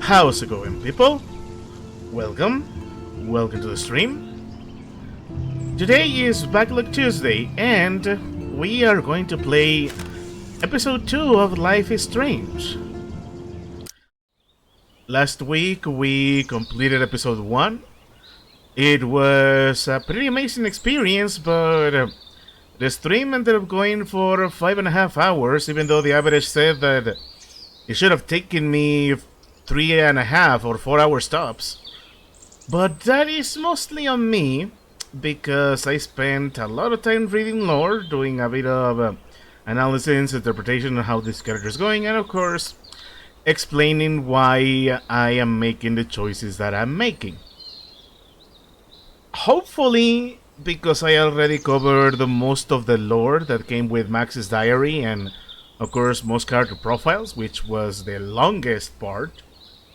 How's it going, people? Welcome to the stream. Today is Backlog Tuesday, and we are going to play episode 2 of Life is Strange. Last week we completed episode 1. It was a pretty amazing experience, but the stream ended up going for 5.5 hours, even though the average said that it should have taken me 3.5 or 4 hour stops. But that is mostly on me, because I spent a lot of time reading lore, doing a bit of analysis, interpretation of how this character is going, and of course, explaining why I am making the choices that I'm making. Hopefully, because I already covered most of the lore that came with Max's diary, and of course most character profiles, which was the longest part.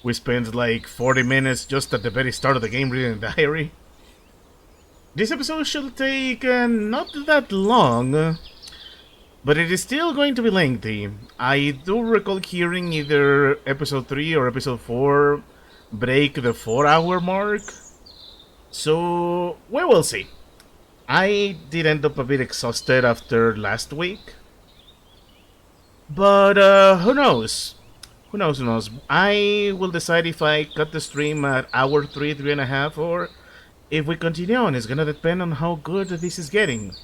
We spent like 40 minutes just at the very start of the game reading the diary. This episode should take not that long, but it is still going to be lengthy. I do recall hearing either episode 3 or episode 4 break the 4-hour mark, so we will see. I did end up a bit exhausted after last week, but who knows? Who knows? I will decide if I cut the stream at hour 3.5, or if we continue on. It's gonna depend on how good this is getting.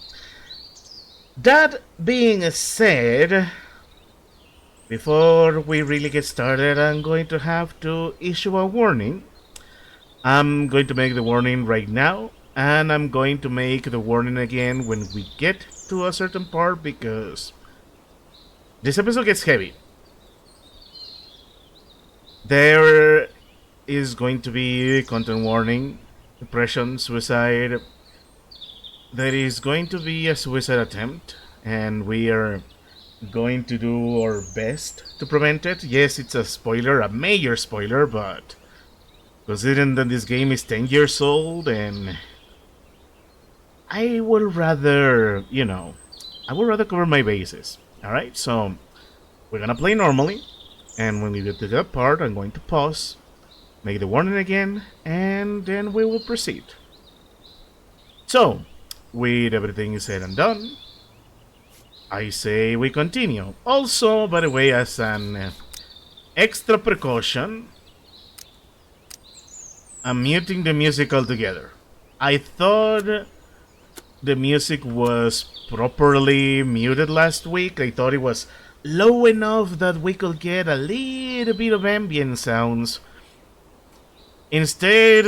That being said, before we really get started, I'm going to have to issue a warning. I'm going to make the warning right now, and I'm going to make the warning again when we get to a certain part, because this episode gets heavy. There is going to be content warning, depression, suicide. There is going to be a suicide attempt, and we are going to do our best to prevent it. Yes, it's a spoiler, a major spoiler, but considering that this game is 10 years old, and I would rather, cover my bases. Alright, so we're gonna play normally. And when we get to that part, I'm going to pause, make the warning again, and then we will proceed. So, with everything said and done, I say we continue. Also, by the way, as an extra precaution, I'm muting the music altogether. I thought the music was properly muted last week. I thought it was low enough that we could get a little bit of ambient sounds. Instead,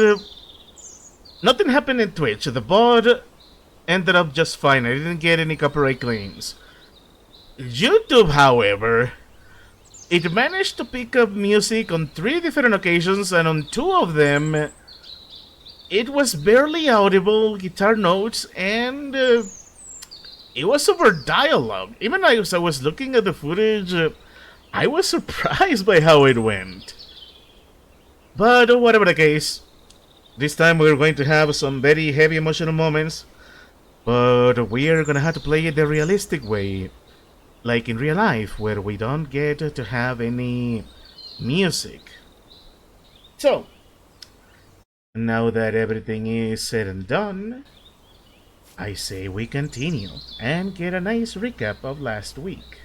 nothing happened in Twitch. The bot ended up just fine. I didn't get any copyright claims. YouTube, however, it managed to pick up music on 3 different occasions, and on 2 of them, it was barely audible guitar notes, and it was over dialogue. Even as I was looking at the footage, I was surprised by how it went. But whatever the case, this time we're going to have some very heavy emotional moments, but we are gonna have to play it the realistic way, like in real life, where we don't get to have any music. So, now that everything is said and done, I say we continue and get a nice recap of last week.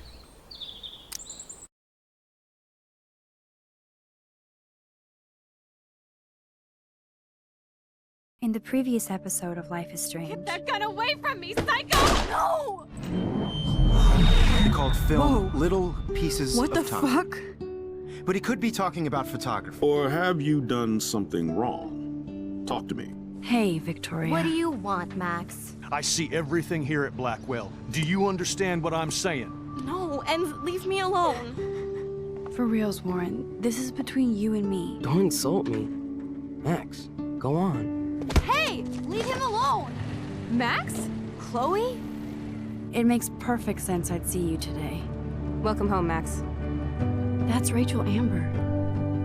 In the previous episode of Life is Strange... Get that gun away from me, psycho! No! They called film little pieces What of the time. fuck? But he could be talking about photography. Or have you done something wrong? Talk to me. Hey, Victoria. What do you want, Max? I see everything here at Blackwell. Do you understand what I'm saying? No, and leave me alone. For reals, Warren, this is between you and me. Don't insult me. Max, go on. Hey, leave him alone! Max? Chloe? It makes perfect sense I'd see you today. Welcome home, Max. That's Rachel Amber.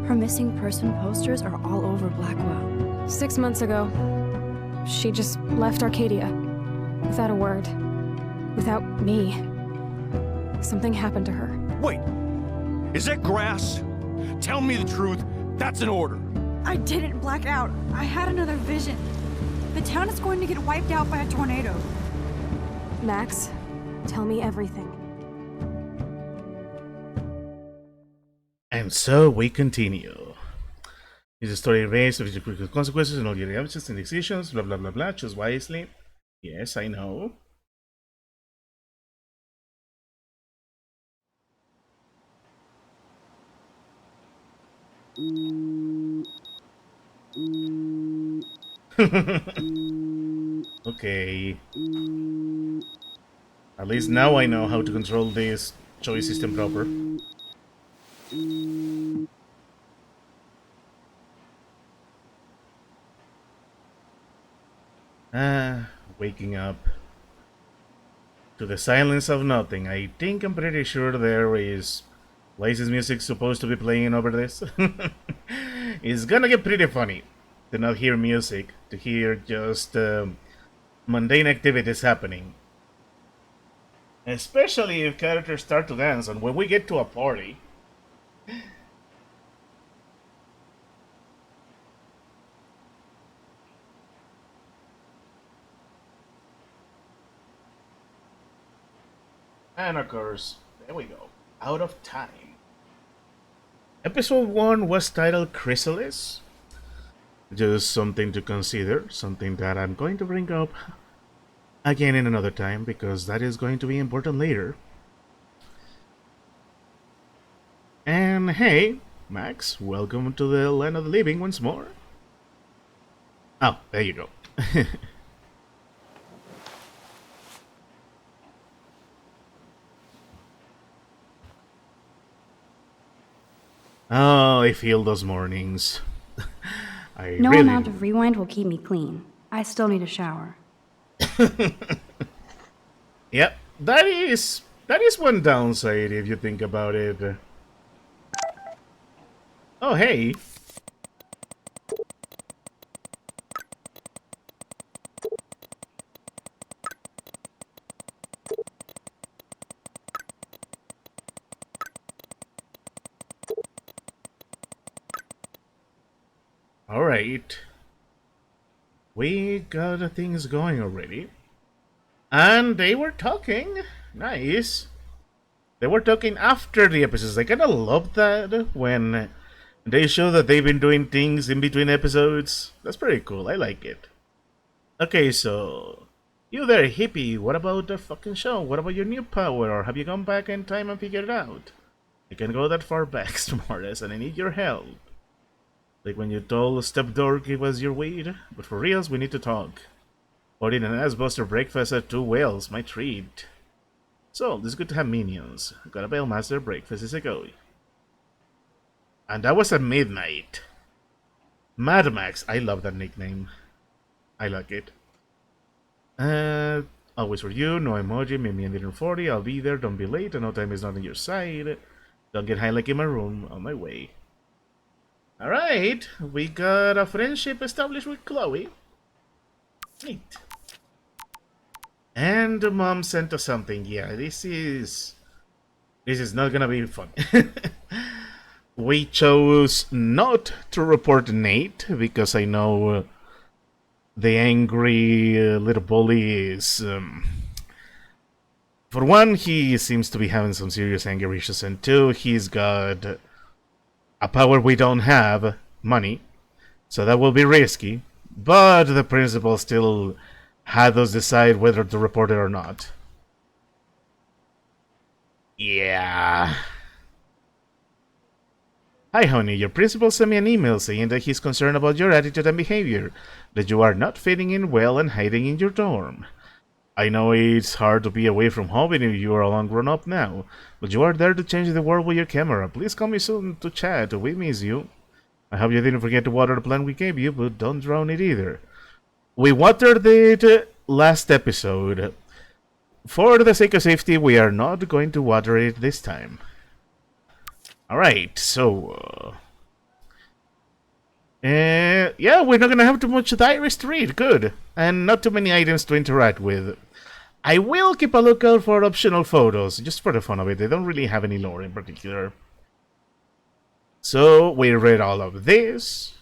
Her missing person posters are all over Blackwell. 6 months ago, she just left Arcadia. Without a word. Without me. Something happened to her. Wait! Is that grass? Tell me the truth. That's an order. I didn't black out. I had another vision. The town is going to get wiped out by a tornado. Max, tell me everything. And so we continue. It's a story based on the consequences and all your actions and decisions, blah blah blah blah. Choose wisely. Yes, I know. Okay. At least now I know how to control this choice system proper. Waking up to the silence of nothing. I think I'm pretty sure there is licensed music supposed to be playing over this. It's gonna get pretty funny to not hear music, to hear just mundane activities happening. Especially if characters start to dance, and when we get to a party. And of course, there we go. Out of time. Episode 1 was titled Chrysalis. Just something to consider, something that I'm going to bring up again in another time, because that is going to be important later. And hey, Max, welcome to the land of the living once more. Oh, there you go. Oh, I feel those mornings. No really amount of rewind will keep me clean. I still need a shower. Yep, that is one downside if you think about it. Oh, hey. Alright. We got things going already. And they were talking. Nice. They were talking after the episodes. I kinda love that when they show that they've been doing things in between episodes. That's pretty cool. I like it. Okay, so you there, hippie. What about the fucking show? What about your new power? Or have you gone back in time and figured it out? I can go that far back, smartass, and I need your help. Like when you told Stepdor give us your weed. But for reals, we need to talk. Ordering an ass-buster breakfast at 2 whales, my treat. So, it's good to have minions. Got a Bailmaster, breakfast is a go. And that was at midnight. Mad Max, I love that nickname. I like it. Always for you, no emoji, meet me in dinner 40, I'll be there, don't be late, I know time is not on your side. Don't get high like in my room, on my way. Alright, we got a friendship established with Chloe. Neat. And Mom sent us something. Yeah, this is not gonna be fun. We chose not to report Nate because I know the angry little bully is. For one, he seems to be having some serious anger issues, and two, he's got a power we don't have, money, so that will be risky. But the principal still had us decide whether to report it or not. Yeah. Hi honey, your principal sent me an email saying that he's concerned about your attitude and behavior, that you are not fitting in well and hiding in your dorm. I know it's hard to be away from home and you are all grown up now, but you are there to change the world with your camera. Please call me soon to chat, we miss you. I hope you didn't forget to water the plant we gave you, but don't drown it either. We watered it last episode. For the sake of safety, we are not going to water it this time. Alright, so... yeah, we're not gonna have too much diaries to read, good. And not too many items to interact with. I will keep a lookout for optional photos, just for the fun of it. They don't really have any lore in particular. So we read all of this.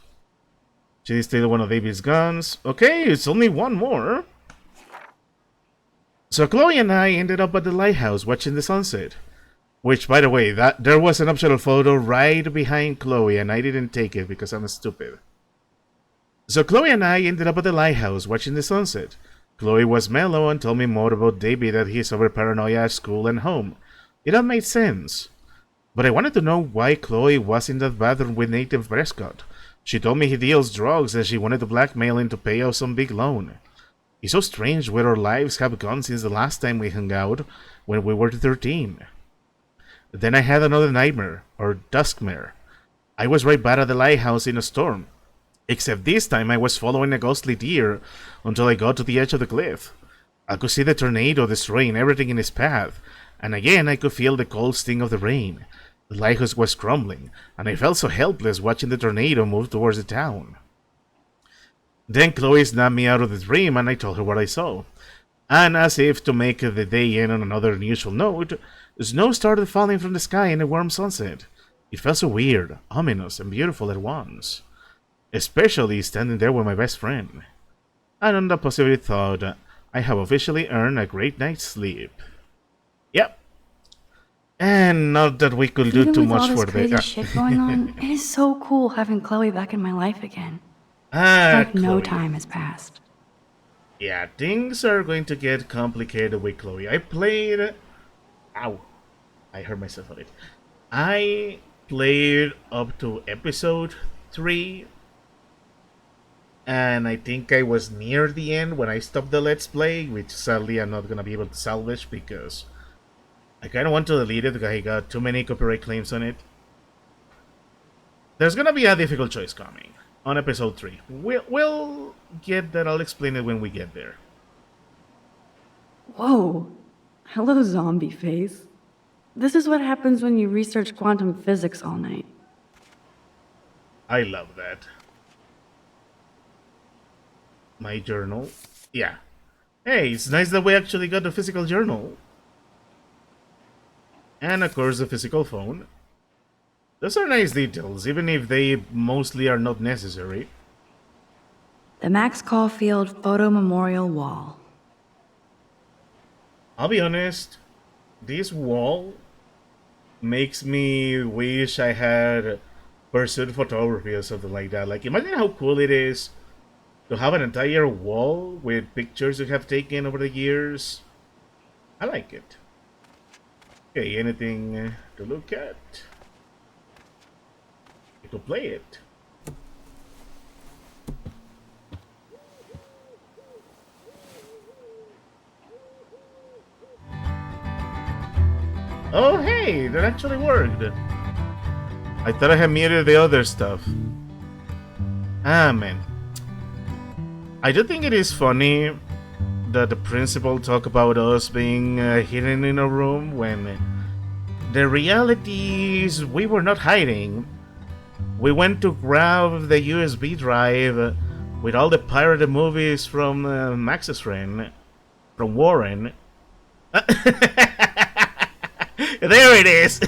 She stole one of David's guns. Okay, it's only one more. So Chloe and I ended up at the lighthouse watching the sunset. Which, by the way, that there was an optional photo right behind Chloe, and I didn't take it because I'm stupid. So Chloe and I ended up at the lighthouse watching the sunset. Chloe was mellow and told me more about David, that he's over paranoia at school and home. It all made sense. But I wanted to know why Chloe was in that bathroom with Nathan Prescott. She told me he deals drugs and she wanted to blackmail him to pay off some big loan. It's so strange where our lives have gone since the last time we hung out, when we were 13. Then I had another nightmare, or duskmare. I was right back at the lighthouse in a storm. Except this time I was following a ghostly deer until I got to the edge of the cliff. I could see the tornado destroying everything in its path, and again I could feel the cold sting of the rain. The lighthouse was crumbling, and I felt so helpless watching the tornado move towards the town. Then Chloe snapped me out of the dream, and I told her what I saw. And as if to make the day end on another unusual note, snow started falling from the sky in a warm sunset. It felt so weird, ominous, and beautiful at once. Especially standing there with my best friend. And on that positive thought, I have officially earned a great night's sleep. Yep. And not that we could do Even too with much all this for crazy the... shit going on, it is so cool having Chloe back in my life again. Like no Chloe. time has passed. Yeah, things are going to get complicated with Chloe. I played... Ow. I hurt myself on it. I played up to episode 3. And I think I was near the end when I stopped the Let's Play, which sadly I'm not going to be able to salvage because I kind of want to delete it because I got too many copyright claims on it. There's going to be a difficult choice coming on episode 3. We'll get that. I'll explain it when we get there. Whoa. Hello, zombie face. This is what happens when you research quantum physics all night. I love that. My journal. Yeah. Hey, it's nice that we actually got the physical journal. And of course the physical phone. Those are nice details, even if they mostly are not necessary. The Max Caulfield Photo Memorial Wall. I'll be honest, this wall makes me wish I had pursued photography or something like that. Like, imagine how cool it is to have an entire wall with pictures you have taken over the years. I like it. Okay, anything to look at? To play it. Oh hey, that actually worked. I thought I had muted the other stuff. Ah man. I do think it is funny that the principal talk about us being hidden in a room when the reality is we were not hiding. We went to grab the USB drive with all the pirated movies from Max's friend, from Warren. There it is!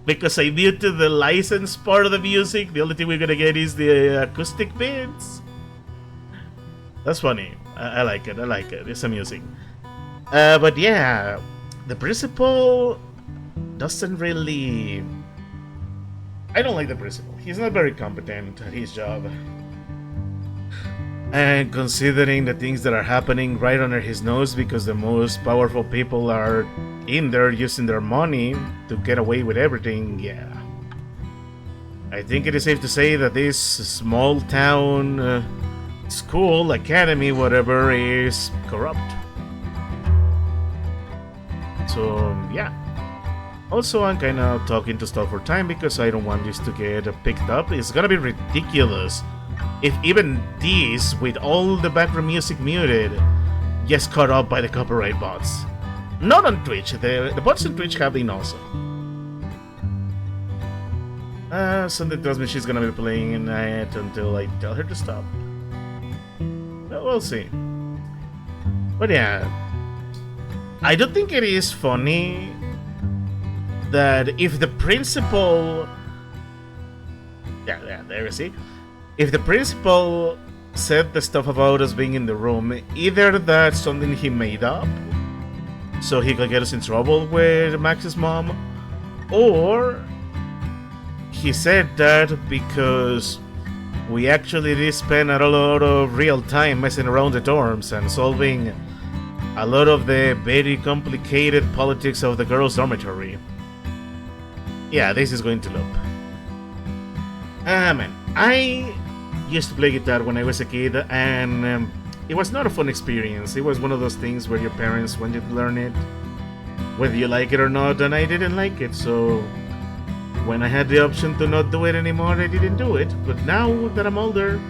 Because I muted the licensed part of the music, the only thing we're gonna get is the acoustic bits. That's funny. I like it, I like it. It's amusing. But yeah, the principal doesn't really... I don't like the principal. He's not very competent at his job. And considering the things that are happening right under his nose because the most powerful people are in there using their money to get away with everything, yeah. I think it is safe to say that this small town school, academy, whatever, is corrupt. So, yeah. Also, I'm kind of talking to stall for time because I don't want this to get picked up. It's gonna be ridiculous if even this, with all the background music muted, gets caught up by the copyright bots. Not on Twitch. The bots on Twitch have been awesome. Something tells me she's gonna be playing it until I tell her to stop. But we'll see. But yeah, I do think it is funny that if the principal, there you see, if the principal said the stuff about us being in the room, either that's something he made up so he could get us in trouble with Max's mom, or he said that because we actually did spend a lot of real time messing around the dorms and solving a lot of the very complicated politics of the girls' dormitory. Yeah, this is going to loop. Man, I used to play guitar when I was a kid, and it was not a fun experience. It was one of those things where your parents want you to learn it, whether you like it or not, and I didn't like it, so when I had the option to not do it anymore, I didn't do it. But now that I'm older,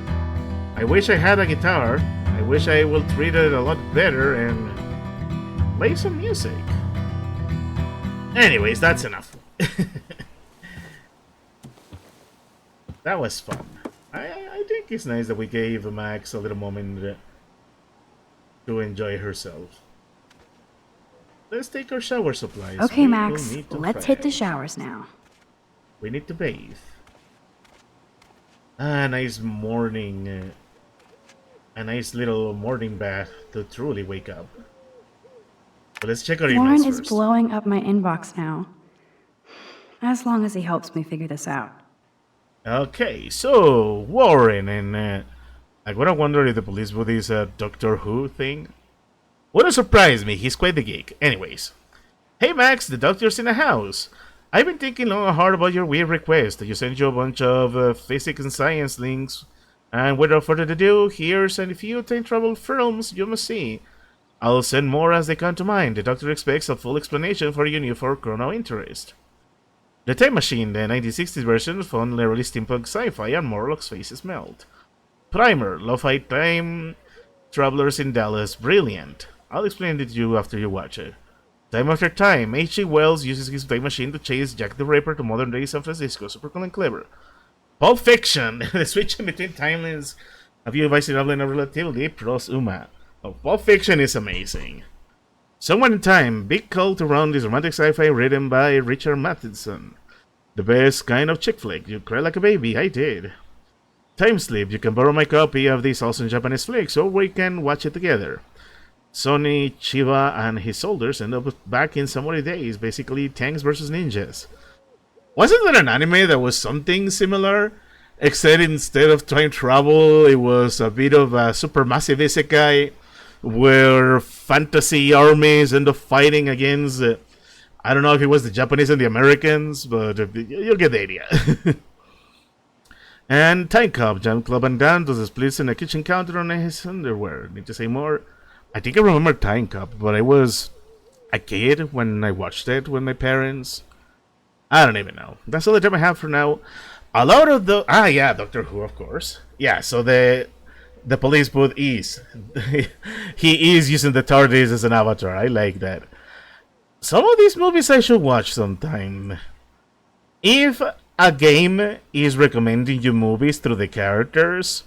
I wish I had a guitar. I wish I will treat it a lot better and play some music. Anyways, that's enough. That was fun. I think it's nice that we gave Max a little moment to enjoy herself. Let's take our shower supplies. Okay, We Max, will need to let's hit the fetch. showers now. We need to bathe. A nice morning. A nice little morning bath to truly wake up. But let's check our Warren emails is first. blowing up my inbox now. As long as he helps me figure this out. Okay, so Warren and I gotta wonder if the police would this Doctor Who thing. Wouldn't surprise me. He's quite the geek. Anyways, hey Max, the doctor's in the house. I've been thinking long and hard about your weird request. You sent you a bunch of physics and science links, and without further ado, here's a few time travel films you must see. I'll send more as they come to mind. The doctor expects a full explanation for your new for chrono interest. The Time Machine, the 1960s version, fun, literally steampunk sci-fi, and Morlock's faces melt. Primer, lo-fi time travelers in Dallas, brilliant. I'll explain it to you after you watch it. Time After Time, H.G. Wells uses his time machine to chase Jack the Ripper to modern-day San Francisco. Super cool and clever. Pulp Fiction, the switch in between timelines, a view of isolated and relativity, pros uma. Oh, Pulp Fiction is amazing. Someone in Time, big cult around this romantic sci-fi written by Richard Matheson. The best kind of chick flick. You cry like a baby, I did. Time Sleep, you can borrow my copy of this awesome Japanese flick so we can watch it together. Sonny, Chiba, and his soldiers end up back in samurai days, basically tanks versus ninjas. Wasn't there an anime that was something similar? Except instead of time travel, it was a bit of a supermassive isekai where fantasy armies end up fighting against, I don't know if it was the Japanese and the Americans, but you'll get the idea. And Time Cop, Jam Club and Dan does the splits in a kitchen counter on his underwear. Need to say more? I think I remember Time Cop, but I was a kid when I watched it with my parents. I don't even know. That's all the time I have for now. A lot of the... Ah, yeah, Doctor Who, of course. Yeah, so the police booth is... he is using the TARDIS as an avatar. I like that. Some of these movies I should watch sometime. If a game is recommending you movies through the characters,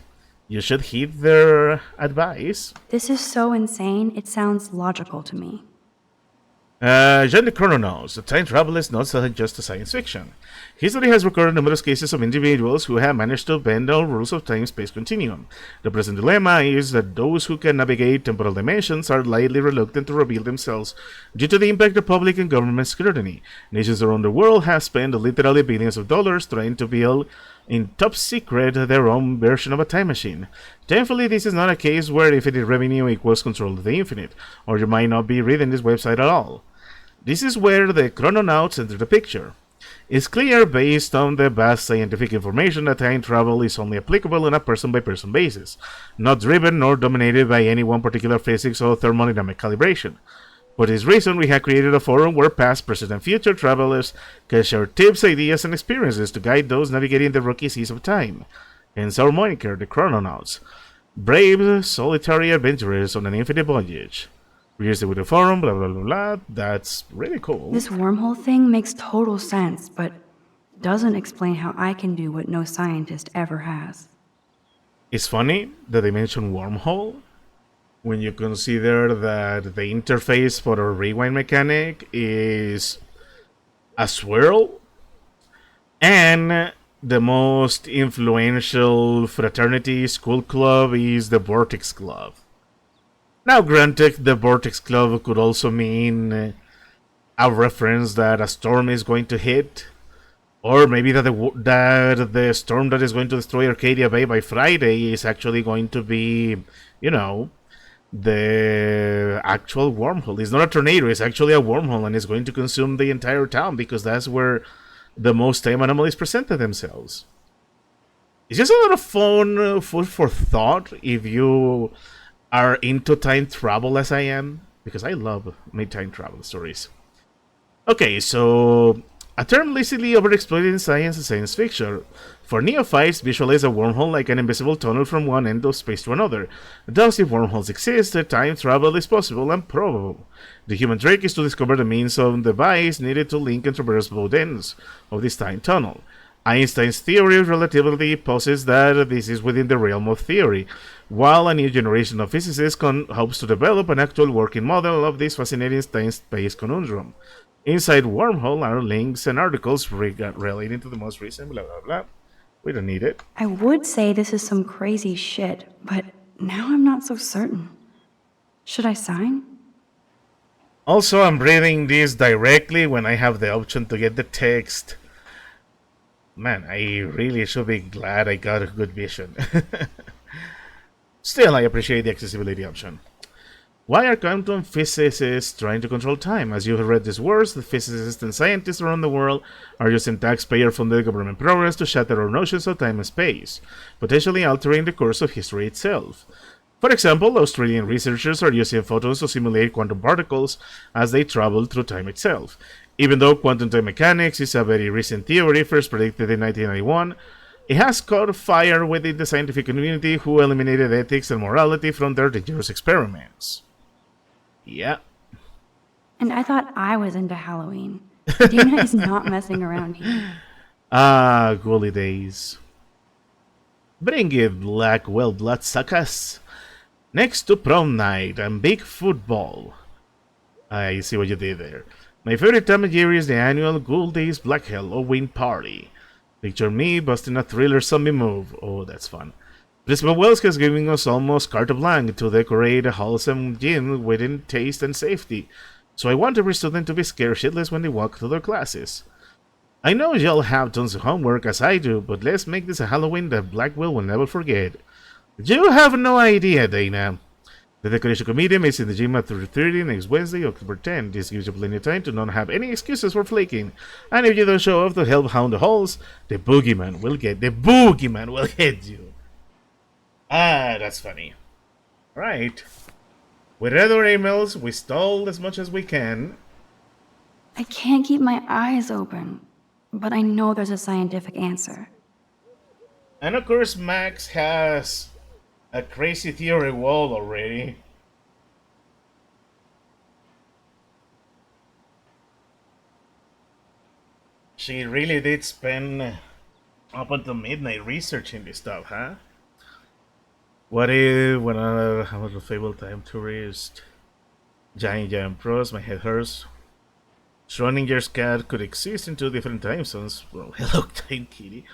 you should heed their advice. This is so insane, it sounds logical to me. John the Chrononaut, the time travel is not just a science fiction. History has recorded numerous cases of individuals who have managed to bend all rules of time-space continuum. The present dilemma is that those who can navigate temporal dimensions are lightly reluctant to reveal themselves due to the impact of public and government scrutiny. Nations around the world have spent literally billions of dollars trying to build in top secret their own version of a time machine. Thankfully, this is not a case where infinite revenue equals control of the infinite, or you might not be reading this website at all. This is where the Chrononauts enter the picture. It's clear based on the vast scientific information that time travel is only applicable on a person-by-person basis, not driven nor dominated by any one particular physics or thermodynamic calibration. For this reason, we have created a forum where past, present, and future travelers can share tips, ideas, and experiences to guide those navigating the rocky seas of time. Hence our moniker, the Chrononauts. Brave, solitary adventurers on an infinite voyage. Register with the forum, blah blah blah blah. That's really cool. This wormhole thing makes total sense, but doesn't explain how I can do what no scientist ever has. It's funny that they mention wormhole when you consider that the interface for a rewind mechanic is a swirl, and the most influential fraternity school club is the Vortex Club. Now, granted, the Vortex Club could also mean a reference that a storm is going to hit, or maybe that the storm that is going to destroy Arcadia Bay by Friday is actually going to be, you know, the actual wormhole. It's not a tornado, it's actually a wormhole, and it's going to consume the entire town because that's where the most time anomalies presented themselves. It's just a lot of fun food for thought if you are into time travel as I am, because I love my time travel stories. Okay, so a term lazily overexploited in science and science fiction. For neophytes, visualize a wormhole like an invisible tunnel from one end of space to another. Thus, if wormholes exist, time travel is possible and probable. The human trick is to discover the means of device needed to link and traverse both ends of this time tunnel. Einstein's theory of relativity posits that this is within the realm of theory, while a new generation of physicists hopes to develop an actual working model of this fascinating time-space conundrum. Inside Wormhole are links and articles relating to the most recent blah blah blah. We don't need it. I would say this is some crazy shit, but now I'm not so certain. Should I sign? Also, I'm reading this directly when I have the option to get the text. Man, I really should be glad I got a good vision. Still, I appreciate the accessibility option. Why are quantum physicists trying to control time? As you have read these words, the physicists and scientists around the world are using taxpayer-funded government programs to shatter our notions of time and space, potentially altering the course of history itself. For example, Australian researchers are using photons to simulate quantum particles as they travel through time itself. Even though quantum time mechanics is a very recent theory, first predicted in 1991, it has caught fire within the scientific community, who eliminated ethics and morality from their dangerous experiments. Yeah. And I thought I was into Halloween. Dana is not messing around here. Ah, ghouly days. Bring it, Blackwell bloodsuckers. Next to prom night and big football. I see what you did there. My favorite time of year is the annual Ghoul Days Black Halloween party. Picture me busting a thriller zombie move. Oh, that's fun. Principal Wells is giving us almost carte blanche to decorate a wholesome gym within taste and safety, so I want every student to be scared shitless when they walk to their classes. I know y'all have tons of homework as I do, but let's make this a Halloween that Blackwell will never forget. You have no idea, Dana. The decoration committee meets in the gym at 3:30 next Wednesday, October 10th. This gives you plenty of time to not have any excuses for flaking. And if you don't show up to help hound the halls, the boogeyman will get you. Ah, that's funny. Right. We read our emails, we stole as much as we can. I can't keep my eyes open, but I know there's a scientific answer. And of course, Max has a crazy theory wall already. She really did spend up until midnight researching this stuff, huh? What if when I was a fabled time tourist? Giant pros, my head hurts. Schrodinger's cat could exist in two different time zones. Well, hello, Time Kitty.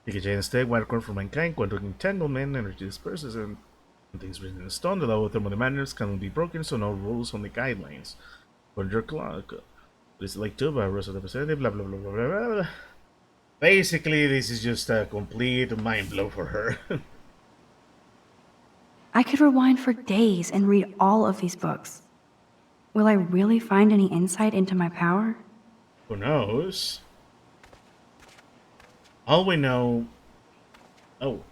Take a giant steg, wire cord for mankind, quantum entanglement, energy disperses, and things written in stone. The law of thermodynamics cannot be broken, so no rules, only guidelines. But your clock. It's like two virus of the representative, blah blah blah blah blah blah. Basically, this is just a complete mind blow for her. I could rewind for days and read all of these books. Will I really find any insight into my power? Who knows? All we know... Oh.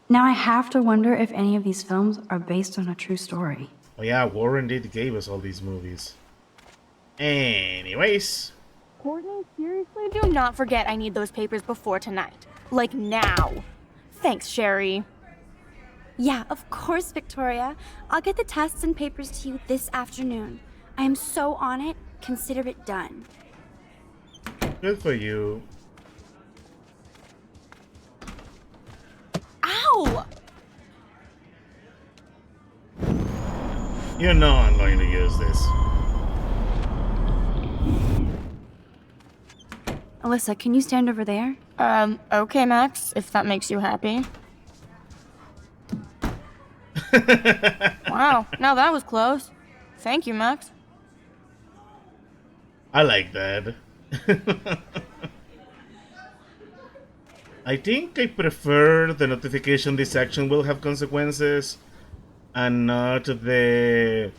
Now I have to wonder if any of these films are based on a true story. Oh yeah, Warren did gave us all these movies. Anyways. Courtney, seriously? Do not forget I need those papers before tonight. Like now. Thanks, Sherry. Yeah, of course, Victoria. I'll get the tests and papers to you this afternoon. I am so on it. Consider it done. Good for you. Ow! You know I'm going to use this. Alyssa, can you stand over there? Okay, Max, if that makes you happy. Wow, now that was close. Thank you, Max. I like that. I think I prefer the notification this action will have consequences and not the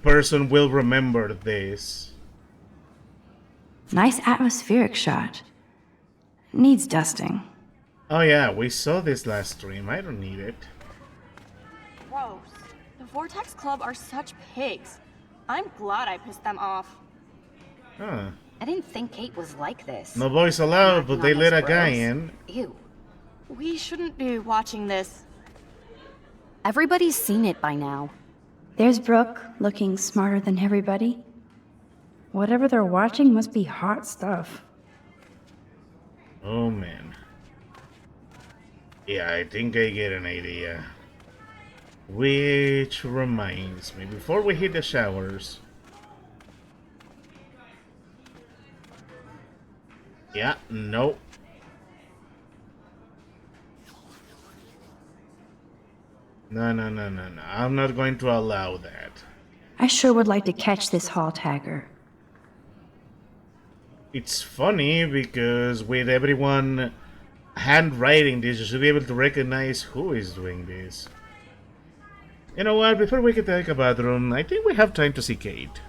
person will remember this. Nice atmospheric shot. Needs dusting. Oh yeah, we saw this last stream. I don't need it. Gross. The Vortex Club are such pigs. I'm glad I pissed them off. Huh. I didn't think Kate was like this. No boys allowed, but they let a guy in. Ew. We shouldn't be watching this. Everybody's seen it by now. There's Brooke, looking smarter than everybody. Whatever they're watching must be hot stuff. Oh man. Yeah, I think I get an idea. Which reminds me, before we hit the showers. Yeah, no. No. I'm not going to allow that. I sure would like to catch this hall tagger. It's funny because with everyone handwriting this, you should be able to recognize who is doing this. You know what? Before we can take a bathroom, I think we have time to see Kate.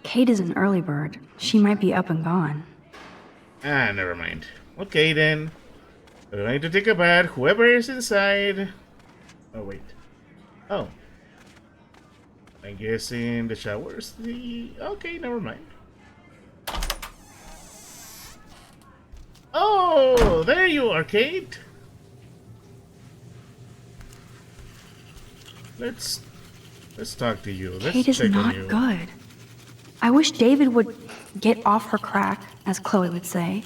Kate is an early bird. She might be up and gone. Ah, never mind. Okay then. We're going to take a bath. Whoever is inside. Oh wait. Oh. I'm guessing the showers. Okay, never mind. Oh, there you are, Kate. Let's talk to you. Let's Kate is check on not you. good. I wish David would get off her crack, as Chloe would say.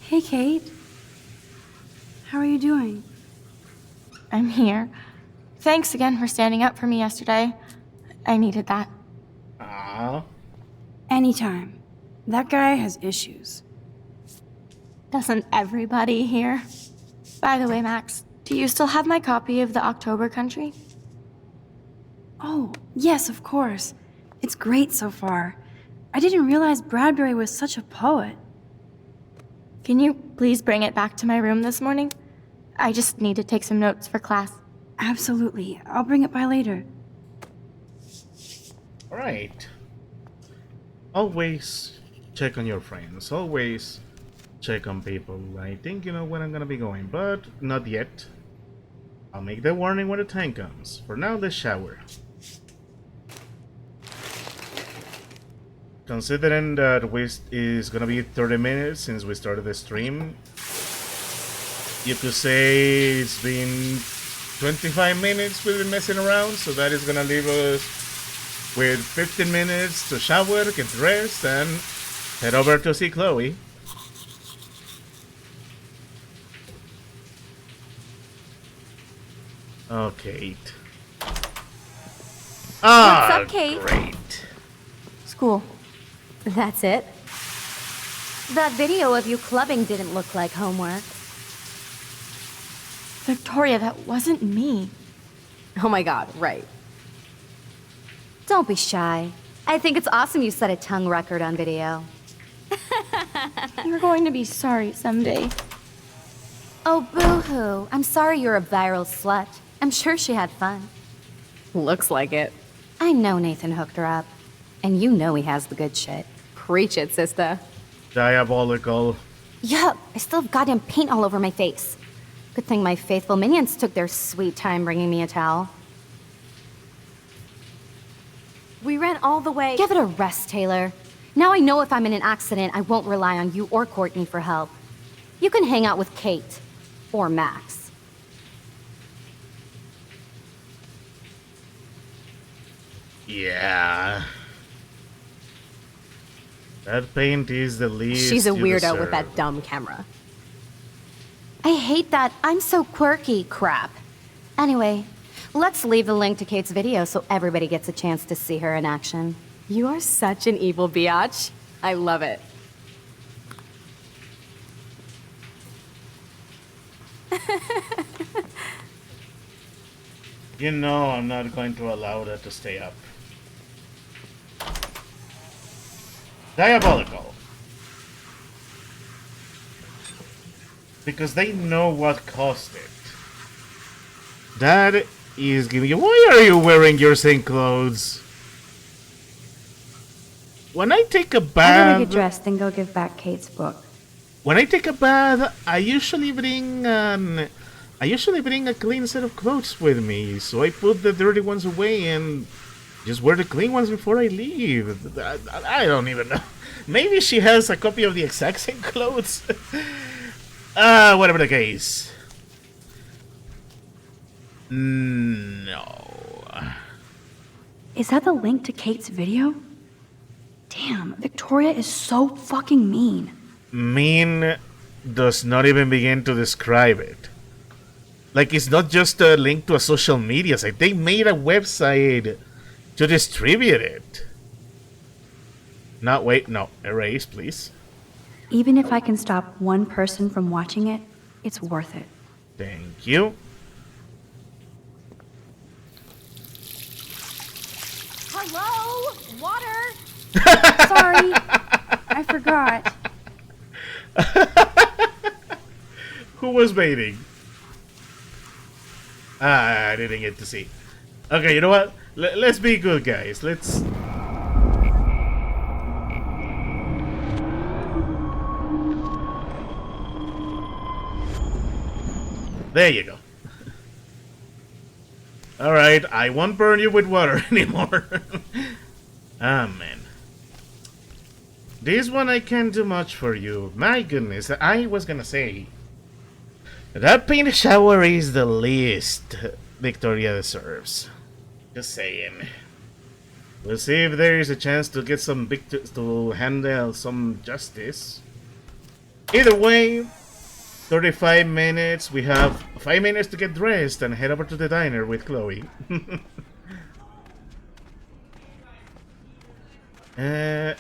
Hey, Kate. How are you doing? I'm here. Thanks again for standing up for me yesterday. I needed that. Ah. Anytime. That guy has issues. Doesn't everybody here? By the way, Max, do you still have my copy of the October Country? Oh, yes, of course. It's great so far. I didn't realize Bradbury was such a poet. Can you please bring it back to my room this morning? I just need to take some notes for class. Absolutely. I'll bring it by later. Alright. Always check on your friends. Always check on people. I think you know when I'm gonna be going, but not yet. I'll make the warning when the time comes. For now, the shower. Considering that is gonna be 30 minutes since we started the stream, you could say it's been 25 minutes we've been messing around, so that is gonna leave us with 15 minutes to shower, get dressed, and head over to see Chloe. Oh, Kate. Ah, What's up, Kate? Great. School. That's it? That video of you clubbing didn't look like homework. Victoria, that wasn't me. Oh my god, right. Don't be shy. I think it's awesome you set a tongue record on video. You're going to be sorry someday. Oh, boo-hoo. I'm sorry you're a viral slut. I'm sure she had fun. Looks like it. I know Nathan hooked her up. And you know he has the good shit. Preach it, sister. Diabolical. Yup, I still have goddamn paint all over my face. Good thing my faithful minions took their sweet time bringing me a towel. We ran all the way. Give it a rest, Taylor. Now I know if I'm in an accident, I won't rely on you or Courtney for help. You can hang out with Kate. Or Max. Yeah. That paint is the least. She's a you weirdo deserve. with that dumb camera. I hate that I'm so quirky crap. Anyway, let's leave the link to Kate's video so everybody gets a chance to see her in action. You are such an evil biatch. I love it. You know I'm not going to allow that to stay up. Diabolical. Because they know what caused it. That is giving you. Why are you wearing your same clothes? When I take a I gotta bath, get dressed and go give back Kate's book. when I take a bath, I usually bring a clean set of clothes with me. So I put the dirty ones away and just wear the clean ones before I leave. I don't even know. Maybe she has a copy of the exact same clothes. Whatever the case. No. Is that the link to Kate's video? Damn, Victoria is so fucking mean. Mean does not even begin to describe it. Like, it's not just a link to a social media site. They made a website to distribute it. No, erase, please. Even if I can stop one person from watching it, it's worth it. Thank you. Hello? Water? Sorry, I forgot. Who was baiting? I didn't get to see. Okay, you know what? Let's be good, guys. Let's... There you go. Alright, I won't burn you with water anymore. Ah, man. This one I can't do much for you. My goodness, I was gonna say... That paint shower is the least Victoria deserves. Just saying. We'll see if there is a chance to get some to handle some justice. Either way, 35 minutes. We have 5 minutes to get dressed and head over to the diner with Chloe.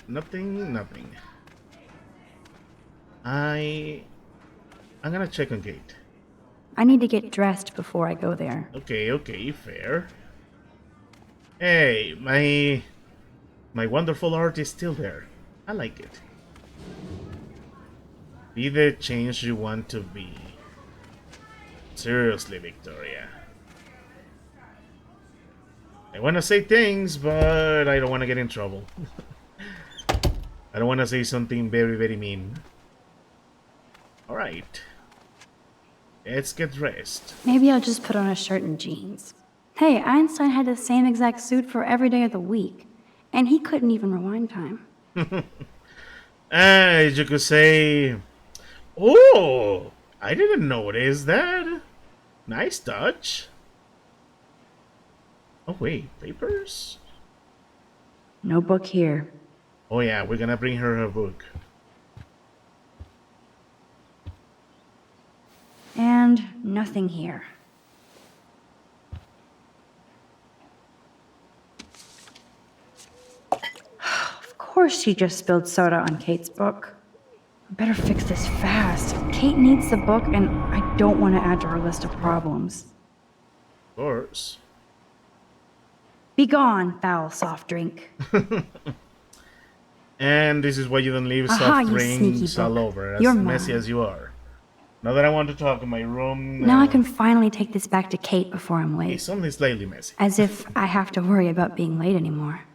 Nothing. I'm gonna check on Kate. I need to get dressed before I go there. Okay, fair. Hey, my wonderful art is still there. I like it. Be the change you want to be. Seriously, Victoria. I want to say things, but I don't want to get in trouble. I don't want to say something very, very mean. Alright. Let's get dressed. Maybe I'll just put on a shirt and jeans. Hey, Einstein had the same exact suit for every day of the week, and he couldn't even rewind time. You could say... Oh! I didn't notice that. Nice touch. Oh wait, papers? No book here. Oh yeah, we're gonna bring her book. And nothing here. Of course she just spilled soda on Kate's book. I better fix this fast. Kate needs the book, and I don't want to add to her list of problems. Of course. Be gone, foul soft drink. And this is why you don't leave Aha, soft you drinks sneaky all book. over, as You're messy mine. as you are. Now that I want to talk in my room... Now I can finally take this back to Kate before I'm late. It's only slightly messy. As if I have to worry about being late anymore.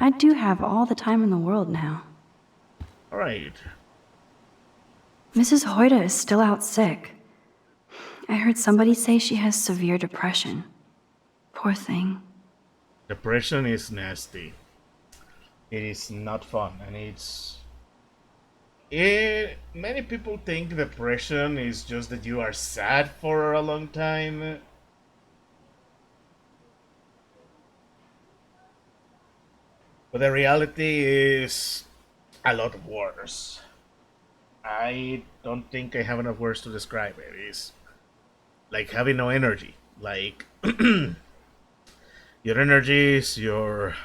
I do have all the time in the world now. Alright. Mrs. Hoyta is still out sick. I heard somebody say she has severe depression. Poor thing. Depression is nasty. It is not fun, and it's... many people think depression is just that you are sad for a long time. But the reality is a lot worse. I don't think I have enough words to describe it. It's like having no energy. Like your energies, your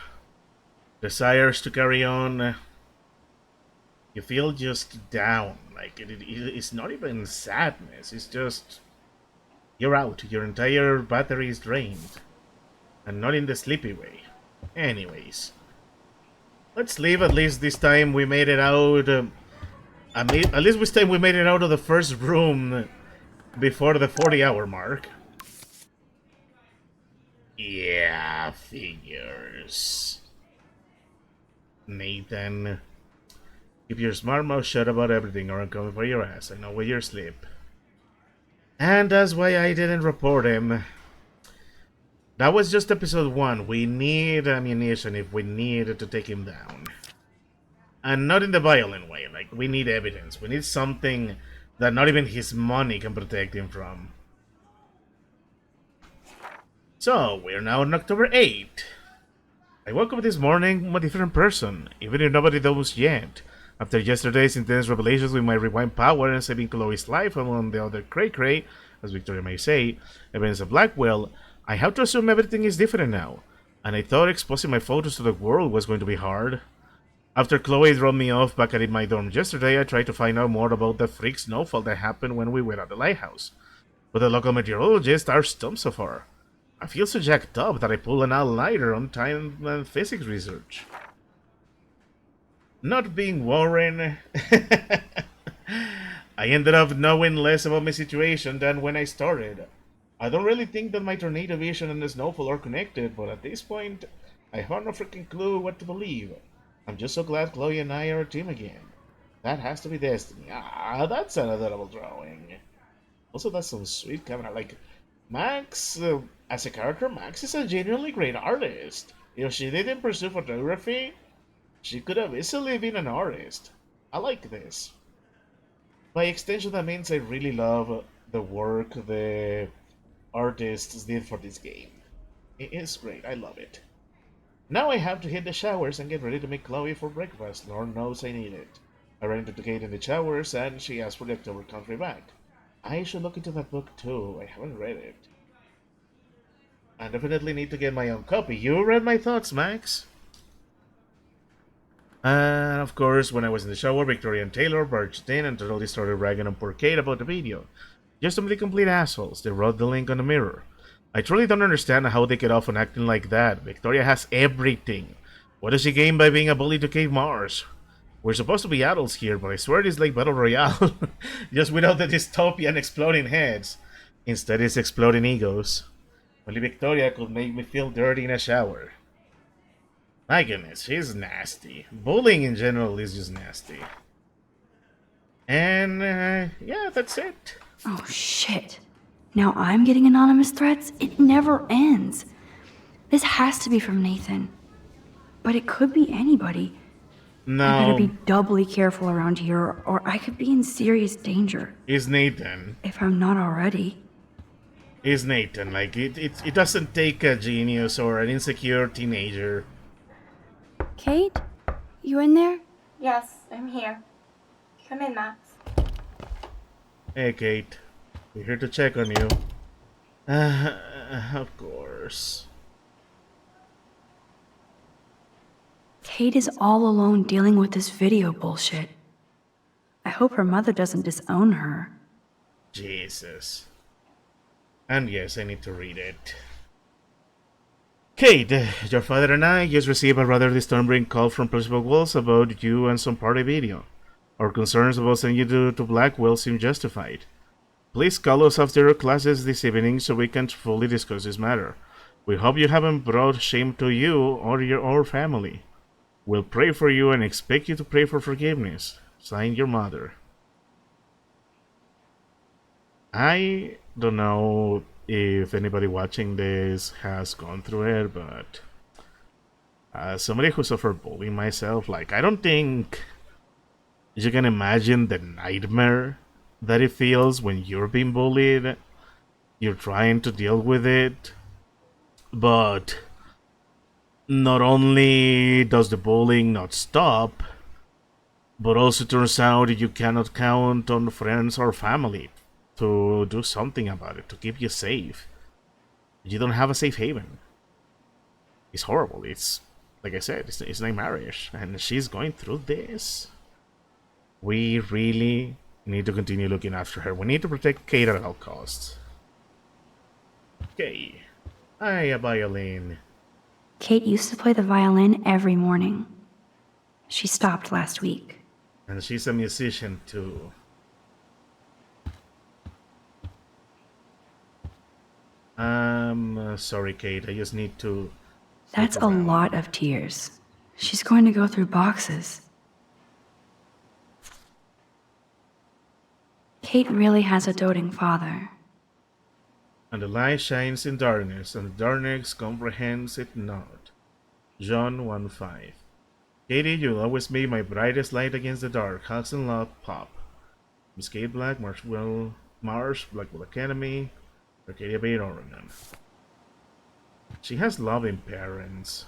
desires to carry on. You feel just down. Like it's not even sadness. It's just you're out. Your entire battery is drained, and not in the sleepy way. Anyways, let's leave. At least this time we made it out. At least this time we made it out of the first room before the 40-hour mark. Yeah, figures. Nathan, keep your smart mouth shut about everything or I'm coming for your ass. I know where you sleep. And that's why I didn't report him. That was just episode 1. We need ammunition if we need to take him down. And not in the violent way. Like, we need evidence. We need something that not even his money can protect him from. So, we're now on October 8th. I woke up this morning a different person, even if nobody knows yet. After yesterday's intense revelations with my rewind power and saving Chloe's life among the other cray-cray, as Victoria may say, evidence of Blackwell, I have to assume everything is different now. And I thought exposing my photos to the world was going to be hard. After Chloe dropped me off back at my dorm yesterday, I tried to find out more about the freak snowfall that happened when we were at the lighthouse. But the local meteorologists are stumped so far. I feel so jacked up that I pulled an all-nighter on time and physics research. Not being Warren, I ended up knowing less about my situation than when I started. I don't really think that my tornado vision and the snowfall are connected, but at this point, I have no freaking clue what to believe. I'm just so glad Chloe and I are a team again. That has to be destiny. Ah, that's an adorable drawing. Also, that's some sweet camera. Like, Max, as a character, Max is a genuinely great artist. If she didn't pursue photography, she could have easily been an artist. I like this. By extension, that means I really love the work the artists did for this game. It is great, I love it. Now I have to hit the showers and get ready to make Chloe for breakfast. Lord knows I need it. I ran into Kate in the showers and she asked for the October country back. I should look into that book too. I haven't read it. I definitely need to get my own copy. You read my thoughts, Max? And of course, when I was in the shower, Victoria and Taylor barged in and totally started ragging on poor Kate about the video. Just some of the complete assholes. They wrote the link on the mirror. I truly don't understand how they get off on acting like that. Victoria has everything. What does she gain by being a bully to Kate Mars? We're supposed to be adults here, but I swear it's like Battle Royale. Just without the dystopian exploding heads. Instead, it's exploding egos. Only Victoria could make me feel dirty in a shower. My goodness, she's nasty. Bullying in general is just nasty. And, yeah, that's it. Oh, shit. Now I'm getting anonymous threats? It never ends. This has to be from Nathan. But it could be anybody. No. I better be doubly careful around here, or I could be in serious danger. It's Nathan. If I'm not already. It's Nathan. Like, it doesn't take a genius or an insecure teenager. Kate? You in there? Yes, I'm here. Come in, Max. Hey, Kate. We're here to check on you. Of course. Kate is all alone dealing with this video bullshit. I hope her mother doesn't disown her. Jesus. And yes, I need to read it. Kate, your father and I just received a rather disturbing call from Principal Wells about you and some party video. Our concerns about sending you to Blackwell seem justified. Please call us after your classes this evening so we can fully discuss this matter. We hope you haven't brought shame to you or your family. We'll pray for you and expect you to pray for forgiveness. Signed, your mother. I don't know if anybody watching this has gone through it, but as somebody who suffered bullying myself, like, I don't think you can imagine the nightmare that it feels when you're being bullied. You're trying to deal with it, but not only does the bullying not stop, but also turns out you cannot count on friends or family to do something about it, to keep you safe. You don't have a safe haven. It's horrible. It's like I said, it's named Marriage, and she's going through this. We really need to continue looking after her. We need to protect Kate at all costs. Okay. Hi, a violin. Kate used to play the violin every morning. She stopped last week. And she's a musician too. Sorry, Kate. I just need to. That's a lot of tears. She's going to go through boxes. Kate really has a doting father. And the light shines in darkness, and the darkness comprehends it not. John 1:5. Katie, you'll always be my brightest light against the dark. Hugs and love, Pop. Miss Kate Black, Marsh, Blackwell Academy, Arcadia Bay, Oregon. She has loving parents.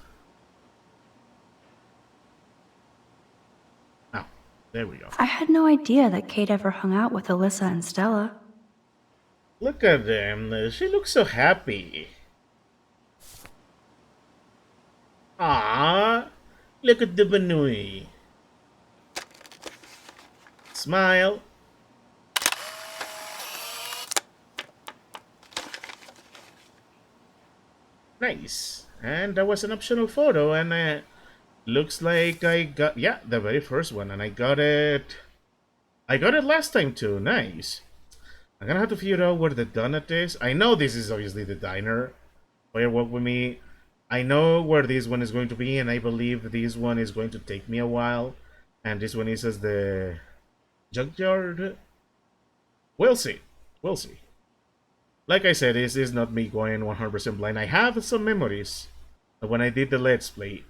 Oh, there we go. I had no idea that Kate ever hung out with Alyssa and Stella. Look at them. She looks so happy. Ah, look at the Banui. Smile. Nice. And that was an optional photo, and looks like I got, yeah, the very first one, and I got it last time too. Nice. I'm gonna have to figure out where the donut is. I know this is obviously the diner. Fire walk with me. I know where this one is going to be, and I believe this one is going to take me a while. And this one is as the junkyard. We'll see. We'll see. Like I said, this is not me going 100% blind. I have some memories of when I did the Let's Play.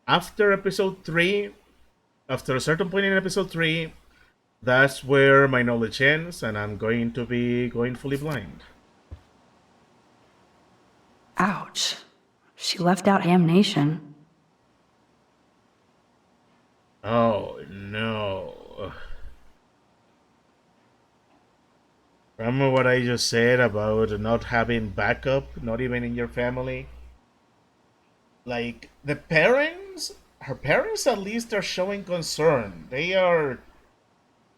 After episode 3, after a certain point in episode 3, that's where my knowledge ends, and I'm going to be going fully blind. Ouch. She left out Ham Nation. Oh, no. Remember what I just said about not having backup, not even in your family? Like, the parents, her parents at least are showing concern. They are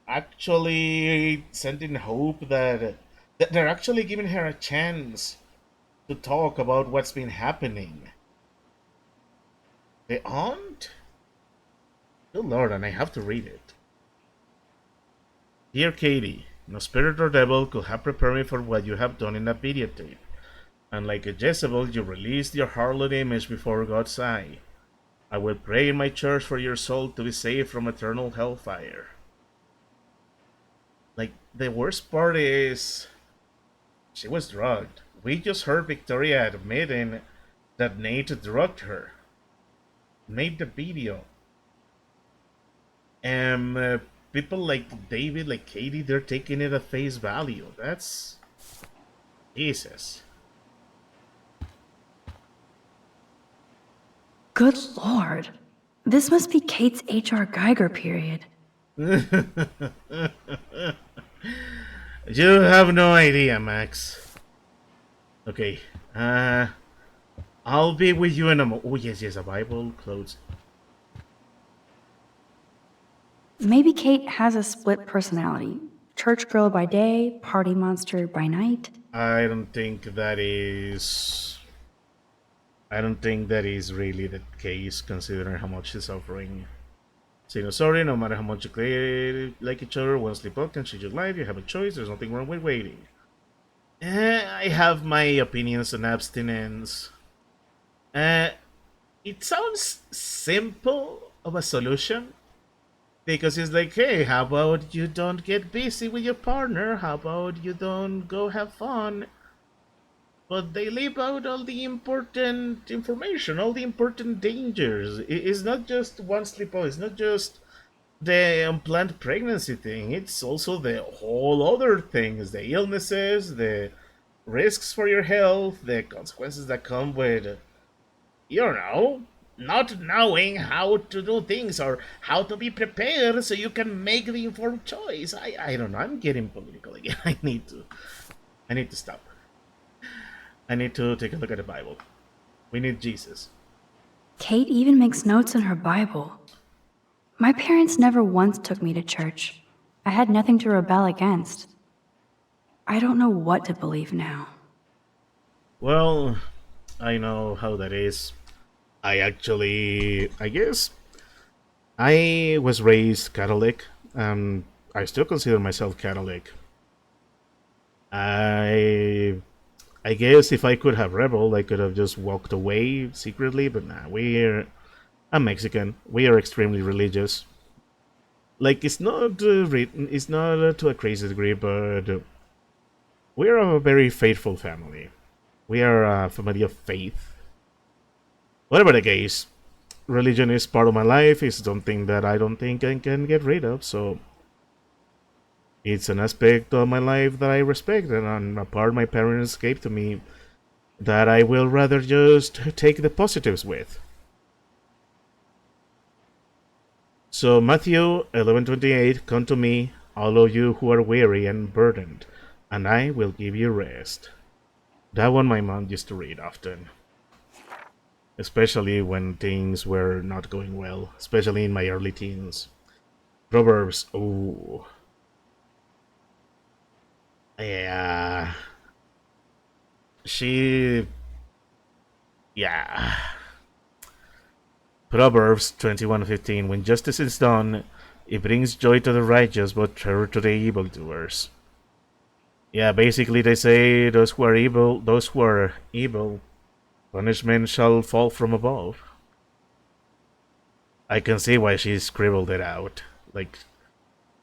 actually sending hope that they're actually giving her a chance to talk about what's been happening. The aunt? Good Lord, and I have to read it. Dear Katie, no spirit or devil could have prepared me for what you have done in that videotape. Unlike a Jezebel, you released your harlot image before God's eye. I will pray in my church for your soul to be saved from eternal hellfire. Like, the worst part is, she was drugged. We just heard Victoria admitting that Nate drugged her. Made the video. And people like David, like Katie, they're taking it at face value. That's... Jesus. Good Lord. This must be Kate's H.R. Geiger period. You have no idea, Max. Okay. I'll be with you in a moment. Oh, yes, a Bible, clothes. Maybe Kate has a split personality. Church girl by day, party monster by night. I don't think that is really the case, considering how much she's suffering. Say no sorry, no matter how much you like each other, one slip up can change your life. You have a choice, there's nothing wrong with waiting. I have my opinions on abstinence. It sounds simple of a solution. Because it's like, hey, how about you don't get busy with your partner? How about you don't go have fun? But they leave out all the important information, all the important dangers. It's not just one slip up, it's not just the unplanned pregnancy thing, it's also the whole other things, the illnesses, the risks for your health, the consequences that come with, you know, not knowing how to do things or how to be prepared so you can make the informed choice. I don't know, I'm getting political again. I need to stop. I need to take a look at the Bible. We need Jesus. Kate even makes notes in her Bible. My parents never once took me to church. I had nothing to rebel against. I don't know what to believe now. Well, I know how that is. I guess, I was raised Catholic, and I still consider myself Catholic. I I guess if I could have rebelled, I could have just walked away secretly, but nah, I'm Mexican. We are extremely religious. Like, it's not written, it's not to a crazy degree, but we are a very faithful family. We are a family of faith. Whatever the case, religion is part of my life. It's something that I don't think I can get rid of, so it's an aspect of my life that I respect, and a part my parents gave to me that I will rather just take the positives with. So Matthew 11:28, come to me, all of you who are weary and burdened, and I will give you rest. That one my mom used to read often, especially when things were not going well, especially in my early teens. Proverbs, ooh. Yeah. She... Yeah. Proverbs 21:15, when justice is done, it brings joy to the righteous, but terror to the evildoers. Yeah, basically they say those who are evil, punishment shall fall from above. I can see why she scribbled it out. Like,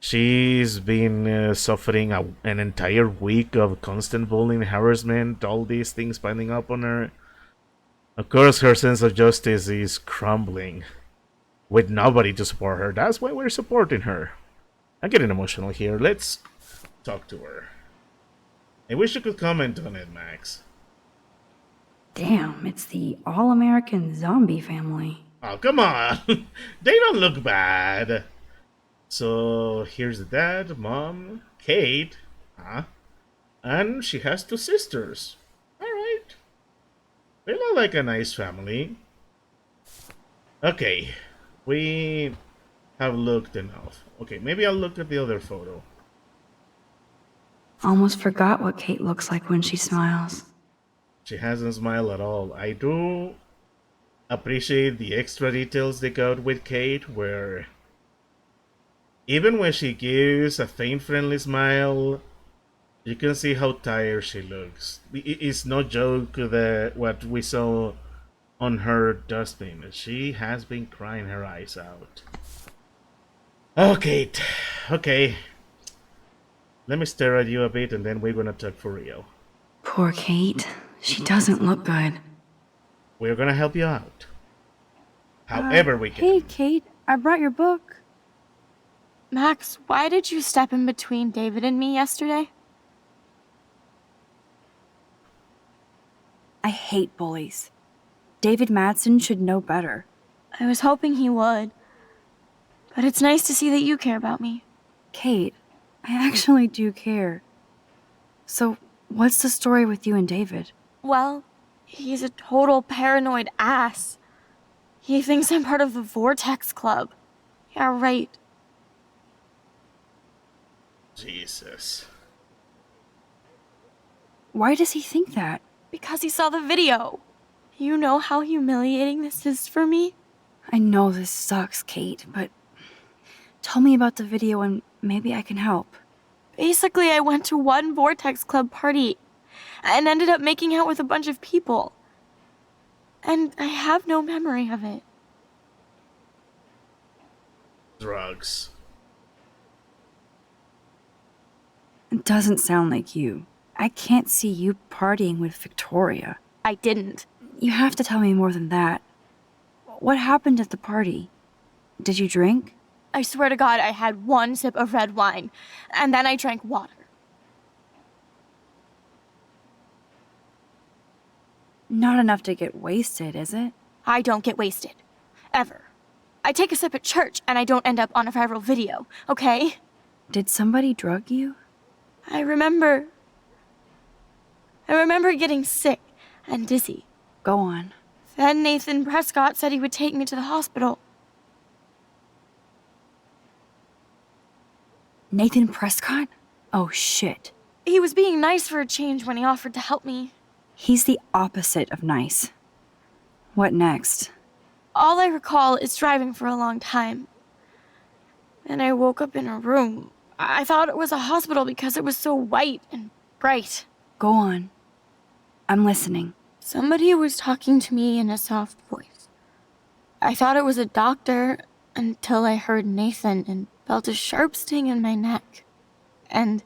she's been suffering an entire week of constant bullying, harassment, all these things piling up on her. Of course, her sense of justice is crumbling, with nobody to support her. That's why we're supporting her. I'm getting emotional here. Let's talk to her. I wish you could comment on it, Max. Damn, it's the all-American zombie family. Oh, come on. They don't look bad. So, here's the dad, mom, Kate. Huh? And she has two sisters. Alright. They look like a nice family. Okay. We have looked enough. Okay, maybe I'll look at the other photo. Almost forgot what Kate looks like when she smiles. She hasn't smiled at all. I do appreciate the extra details they got with Kate, where even when she gives a faint friendly smile, you can see how tired she looks. It's no joke that what we saw on her dustbin. She has been crying her eyes out. Oh, Kate. Okay. Let me stare at you a bit and then we're gonna talk for real. Poor Kate. She doesn't look good. We're gonna help you out. However we can. Hey, Kate, I brought your book. Max, why did you step in between David and me yesterday? I hate bullies. David Madsen should know better. I was hoping he would. But it's nice to see that you care about me. Kate, I actually do care. So, what's the story with you and David? Well, he's a total paranoid ass. He thinks I'm part of the Vortex Club. Yeah, right. Jesus. Why does he think that? Because he saw the video. You know how humiliating this is for me? I know this sucks, Kate, but tell me about the video and maybe I can help. Basically, I went to one Vortex Club party and ended up making out with a bunch of people. And I have no memory of it. Drugs. It doesn't sound like you. I can't see you partying with Victoria. I didn't. You have to tell me more than that. What happened at the party? Did you drink? I swear to God, I had one sip of red wine, and then I drank water. Not enough to get wasted, is it? I don't get wasted. Ever. I take a sip at church, and I don't end up on a viral video, okay? Did somebody drug you? I remember getting sick and dizzy. Go on. Then Nathan Prescott said he would take me to the hospital. Nathan Prescott? Oh shit. He was being nice for a change when he offered to help me. He's the opposite of nice. What next? All I recall is driving for a long time. Then I woke up in a room. I thought it was a hospital because it was so white and bright. Go on. I'm listening. Somebody was talking to me in a soft voice. I thought it was a doctor until I heard Nathan and felt a sharp sting in my neck. And...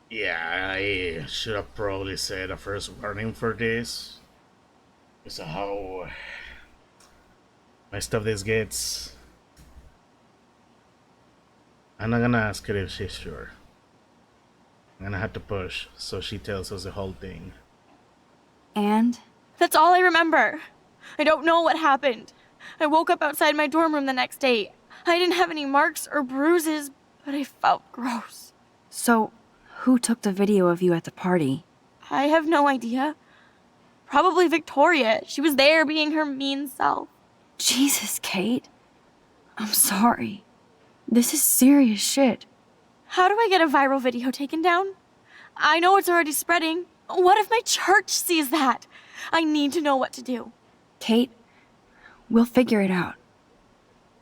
Yeah, I should have probably said a first warning for this. Because of how messed up this gets. I'm not gonna ask her if she's sure. I'm gonna have to push so she tells us the whole thing. And? That's all I remember. I don't know what happened. I woke up outside my dorm room the next day. I didn't have any marks or bruises, but I felt gross. So, who took the video of you at the party? I have no idea. Probably Victoria. She was there being her mean self. Jesus, Kate. I'm sorry. This is serious shit. How do I get a viral video taken down? I know it's already spreading. What if my church sees that? I need to know what to do. Kate, we'll figure it out.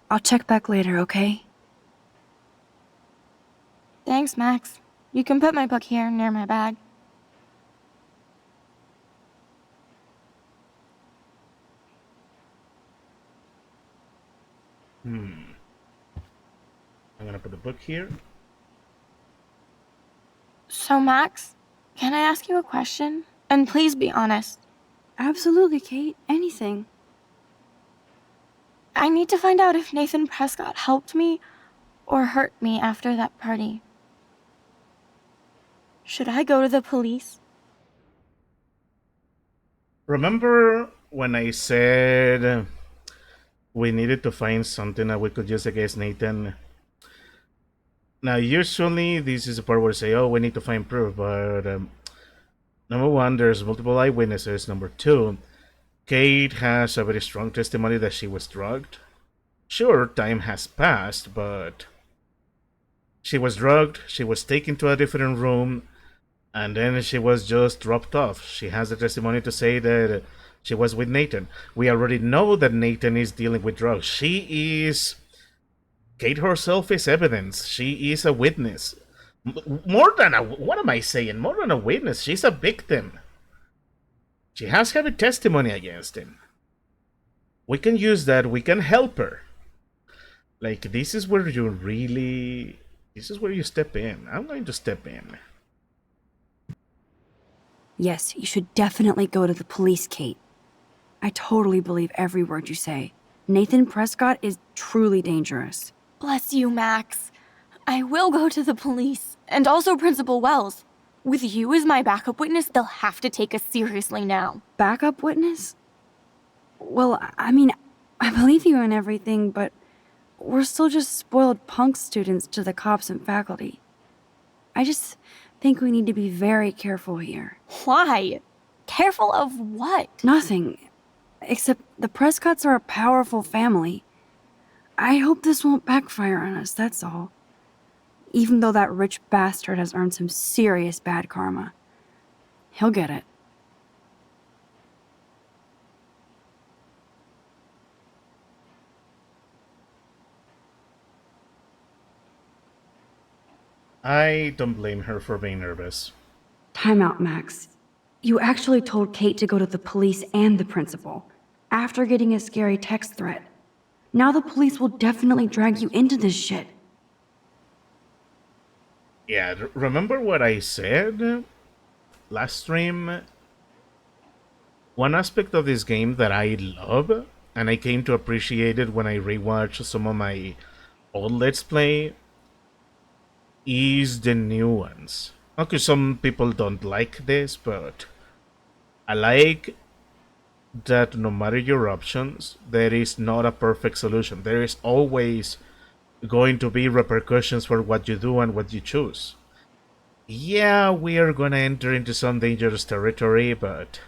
I'll check back later, okay? Thanks, Max. You can put my book here near my bag. I'm gonna put the book here. So, Max, can I ask you a question? And please be honest. Absolutely, Kate. Anything. I need to find out if Nathan Prescott helped me or hurt me after that party. Should I go to the police? Remember when I said we needed to find something that we could use against Nathan? Now, usually this is the part where I say, oh, we need to find proof, but number one, there's multiple eyewitnesses. Number two, Kate has a very strong testimony that she was drugged. Sure, time has passed, but she was drugged, she was taken to a different room, and then she was just dropped off. She has a testimony to say that she was with Nathan. We already know that Nathan is dealing with drugs. Kate herself is evidence. She is a witness. More than a, what am I saying? More than a witness, she's a victim. She has heavy testimony against him. We can use that, we can help her. Like, this is where you step in. I'm going to step in. Yes, you should definitely go to the police, Kate. I totally believe every word you say. Nathan Prescott is truly dangerous. Bless you, Max. I will go to the police, and also Principal Wells. With you as my backup witness, they'll have to take us seriously now. Backup witness? Well, I mean, I believe you in everything, but we're still just spoiled punk students to the cops and faculty. I just think we need to be very careful here. Why? Careful of what? Nothing. Except the Prescotts are a powerful family. I hope this won't backfire on us, that's all. Even though that rich bastard has earned some serious bad karma. He'll get it. I don't blame her for being nervous. Time out, Max. You actually told Kate to go to the police and the principal, after getting a scary text threat. Now the police will definitely drag you into this shit. Yeah, remember what I said last stream? One aspect of this game that I love, and I came to appreciate it when I rewatched some of my old Let's Play, is the new ones. Okay, some people don't like this, but I like that no matter your options, there is not a perfect solution. There is always going to be repercussions for what you do and what you choose. Yeah, we are gonna enter into some dangerous territory, but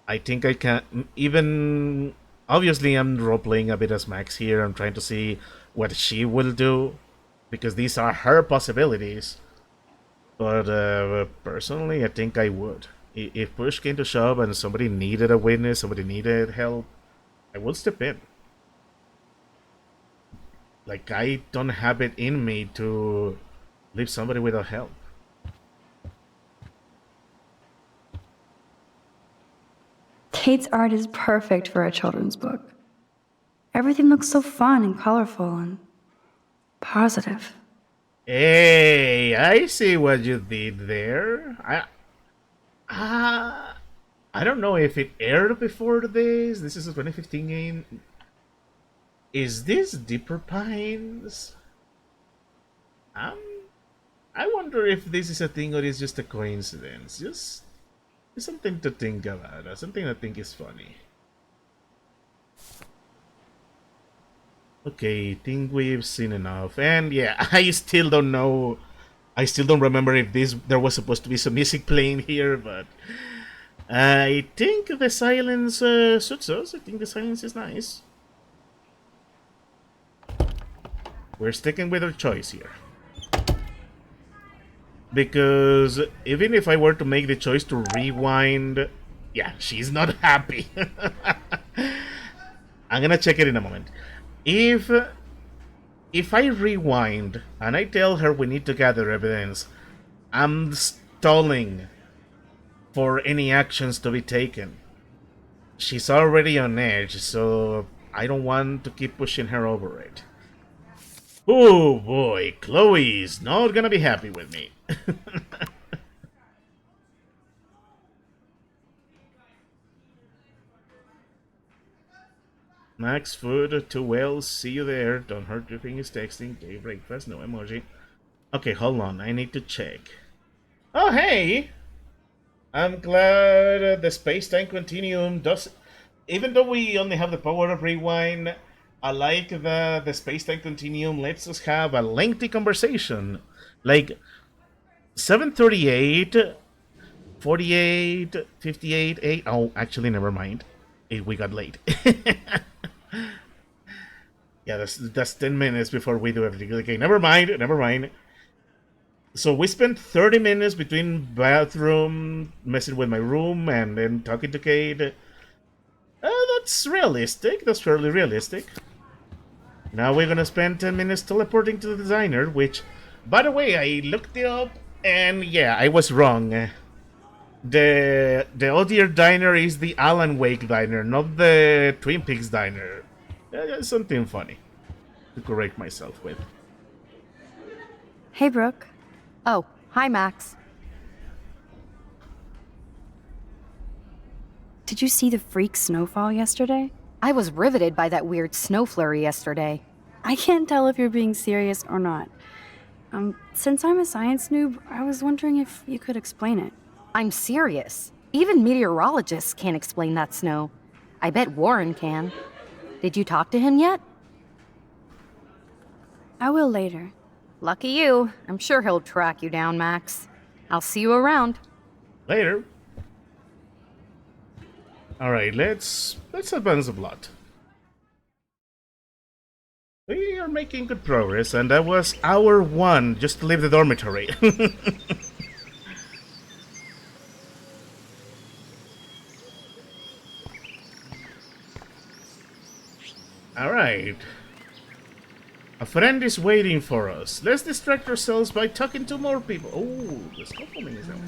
I think I can even. Obviously, I'm role playing a bit as Max here. I'm trying to see what she will do because these are her possibilities. But personally, I think I would. If push came to shove and somebody needed a witness, somebody needed help, I would step in. Like, I don't have it in me to leave somebody without help. Kate's art is perfect for a children's book. Everything looks so fun and colorful and positive. Hey, I see what you did there. I don't know if it aired before this. This is a 2015 game. Is this Deeper Pines? I wonder if this is a thing or is just a coincidence. Just something to think about. Something I think is funny. Okay, think we've seen enough. And yeah, I still don't know. I still don't remember if there was supposed to be some music playing here, but I think the silence suits us. I think the silence is nice. We're sticking with our choice here. Because even if I were to make the choice to rewind, yeah, she's not happy. I'm gonna check it in a moment. If I rewind and I tell her we need to gather evidence, I'm stalling for any actions to be taken. She's already on edge, so I don't want to keep pushing her over it. Oh boy, Chloe's not gonna be happy with me. Max food, too well, see you there. Don't hurt your fingers texting. Day breakfast, no emoji. Okay, hold on, I need to check. Oh, hey! I'm glad the space-time continuum does... Even though we only have the power of rewind, I like that the space-time continuum lets us have a lengthy conversation. Like, 7:38, 48, 58, 8... Oh, actually, never mind. We got late. Yeah, that's 10 minutes before we do everything. Okay, never mind. So we spent 30 minutes between bathroom, messing with my room, and then talking to Kate. That's realistic. That's fairly realistic. Now we're gonna spend 10 minutes teleporting to the diner, which, by the way, I looked it up, and yeah, I was wrong. The Oh Dear Diner is the Alan Wake Diner, not the Twin Peaks Diner. Something funny to correct myself with. Hey, Brooke. Oh, hi, Max. Did you see the freak snowfall yesterday? I was riveted by that weird snow flurry yesterday. I can't tell if you're being serious or not. Since I'm a science noob, I was wondering if you could explain it. I'm serious. Even meteorologists can't explain that snow. I bet Warren can. Did you talk to him yet? I will later. Lucky you. I'm sure he'll track you down, Max. I'll see you around. Later. Alright, let's advance the plot. We are making good progress, and that was hour 1 just to leave the dormitory. Alright. A friend is waiting for us. Let's distract ourselves by talking to more people. Oh, the scaffolding is down.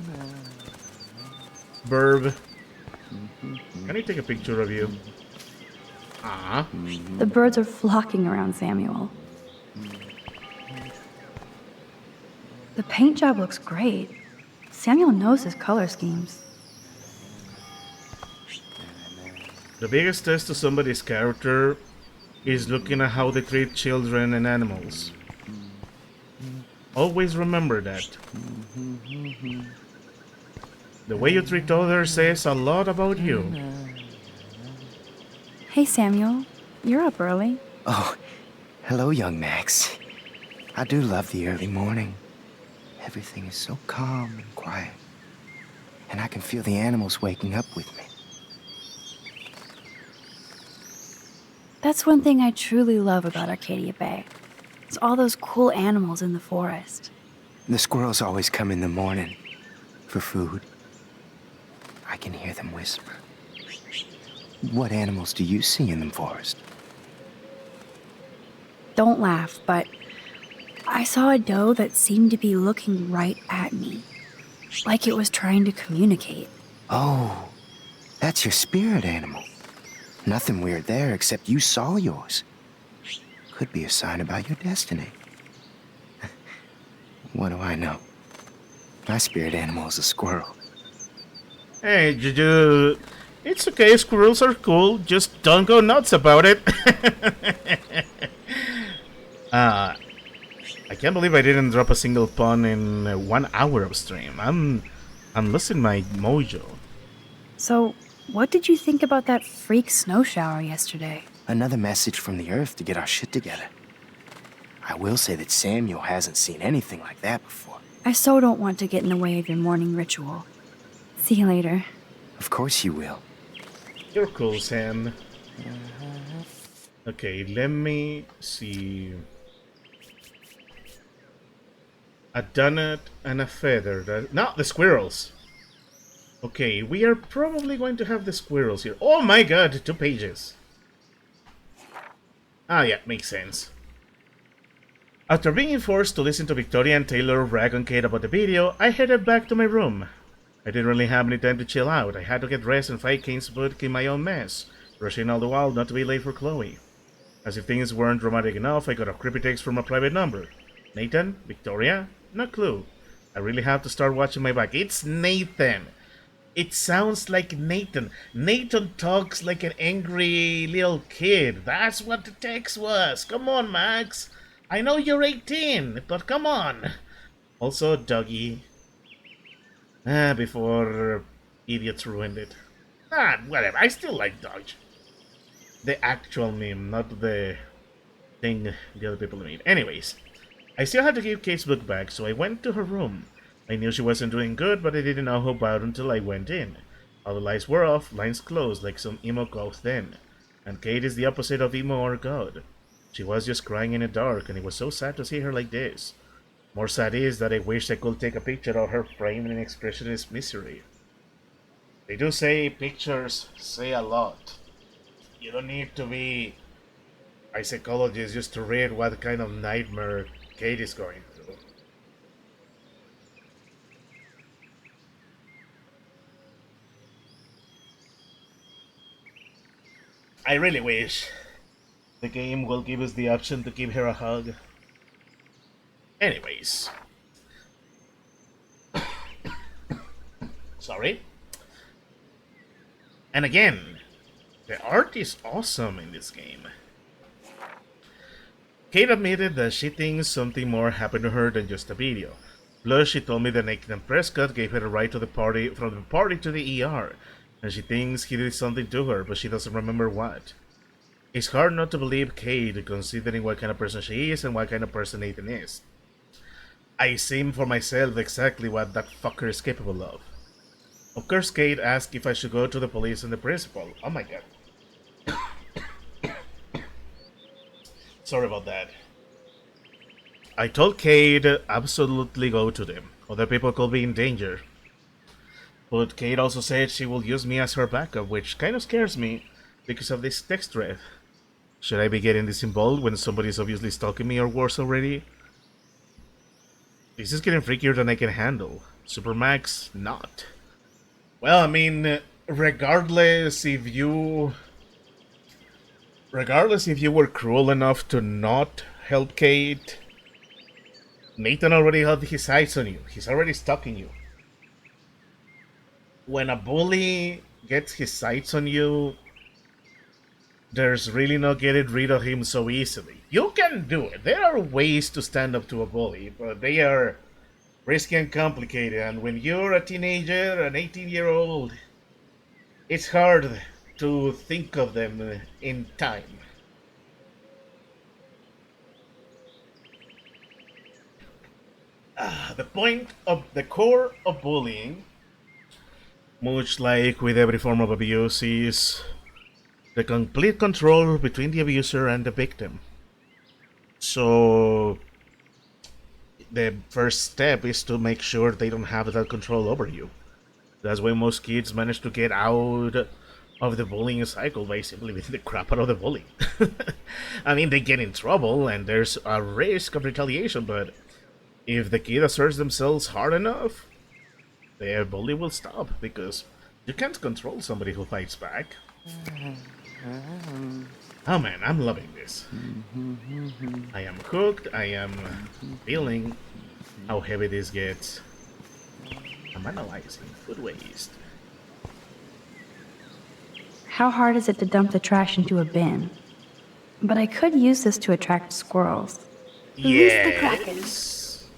Burb. Can I take a picture of you? Ah. The birds are flocking around Samuel. The paint job looks great. Samuel knows his color schemes. The biggest test to somebody's character is looking at how they treat children and animals. Always remember that. The way you treat others says a lot about you. Hey, Samuel. You're up early. Oh, hello, young Max. I do love the early morning. Everything is so calm and quiet. And I can feel the animals waking up with me. That's one thing I truly love about Arcadia Bay. It's all those cool animals in the forest. The squirrels always come in the morning for food. I can hear them whisper. What animals do you see in the forest? Don't laugh, but I saw a doe that seemed to be looking right at me, like it was trying to communicate. Oh, that's your spirit animal. Nothing weird there except you saw yours. Could be a sign about your destiny. What do I know? My spirit animal is a squirrel. Hey, Juju. It's okay, squirrels are cool. Just don't go nuts about it. I can't believe I didn't drop a single pun in 1 hour of stream. I'm losing my mojo. So, what did you think about that freak snow shower yesterday? Another message from the Earth to get our shit together. I will say that Samuel hasn't seen anything like that before. I so don't want to get in the way of your morning ritual. See you later. Of course you will. You're cool, Sam. Okay, let me see. A donut and a feather. No, the squirrels. Okay, we are probably going to have the squirrels here. Oh my god, 2 pages. Ah, yeah, makes sense. After being forced to listen to Victoria and Taylor rag on Kate about the video, I headed back to my room. I didn't really have any time to chill out. I had to get dressed and fight Kane's book in my own mess, rushing all the while not to be late for Chloe. As if things weren't dramatic enough, I got a creepy text from a private number. Nathan? Victoria? No clue. I really have to start watching my back. It's Nathan! It sounds like Nathan. Nathan talks like an angry little kid. That's what the text was. Come on, Max. I know you're 18, but come on. Also, Dougie. Before idiots ruined it. Whatever. I still like Dodge. The actual meme, not the thing the other people made. Anyways, I still had to give Kate's book back, so I went to her room. I knew she wasn't doing good, but I didn't know how bad until I went in. All the lights were off, lines closed like some emo ghost then. And Kate is the opposite of emo or god. She was just crying in the dark, and it was so sad to see her like this. More sad is that I wish I could take a picture of her frame in expressionist misery. They do say pictures say a lot. You don't need to be a psychologist just to read what kind of nightmare Kate is going through. I really wish the game will give us the option to give her a hug. Anyways. Sorry. And again, the art is awesome in this game. Kate admitted that she thinks something more happened to her than just a video. Plus, she told me that Nathan Prescott gave her a ride to the party from the party to the ER, and she thinks he did something to her, but she doesn't remember what. It's hard not to believe Kate, considering what kind of person she is and what kind of person Nathan is. I see for myself exactly what that fucker is capable of. Of course, Kate asked if I should go to the police and the principal. Oh my god. Sorry about that. I told Kate absolutely go to them. Other people could be in danger. But Kate also said she will use me as her backup, which kind of scares me because of this text thread. Should I be getting this involved when somebody is obviously stalking me or worse already? This is getting freakier than I can handle. Supermax, not. Well, I mean, regardless if you were cruel enough to not help Kate, Nathan already had his eyes on you. He's already stalking you. When a bully gets his sights on you, there's really no getting rid of him so easily. You can do it. There are ways to stand up to a bully, but they are risky and complicated. And when you're a teenager, an 18-year-old, it's hard to think of them in time. The core of bullying, much like with every form of abuse, is the complete control between the abuser and the victim. So the first step is to make sure they don't have that control over you. That's why most kids manage to get out of the bullying cycle by simply beating the crap out of the bully. I mean, they get in trouble and there's a risk of retaliation, but if the kid asserts themselves hard enough, the bully will stop because you can't control somebody who fights back. Oh man, I'm loving this. I am hooked, I am feeling how heavy this gets. I'm analyzing food waste. How hard is it to dump the trash into a bin? But I could use this to attract squirrels. Release the Kraken.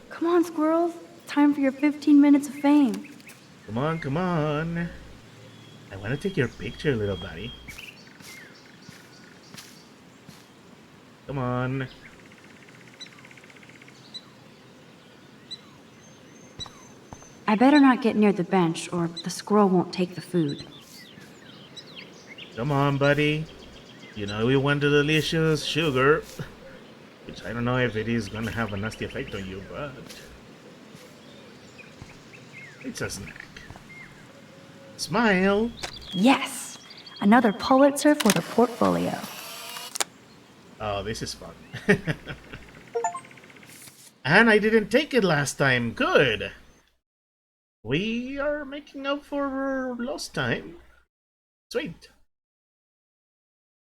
Come on, squirrels. Time for your 15 minutes of fame. Come on, come on. I want to take your picture, little buddy. Come on. I better not get near the bench, or the squirrel won't take the food. Come on, buddy. You know we want the delicious sugar. Which I don't know if it is gonna have a nasty effect on you, but... it's a snack. Smile! Yes! Another Pulitzer for the portfolio. Oh, this is fun. And I didn't take it last time. Good! We are making up for lost time. Sweet.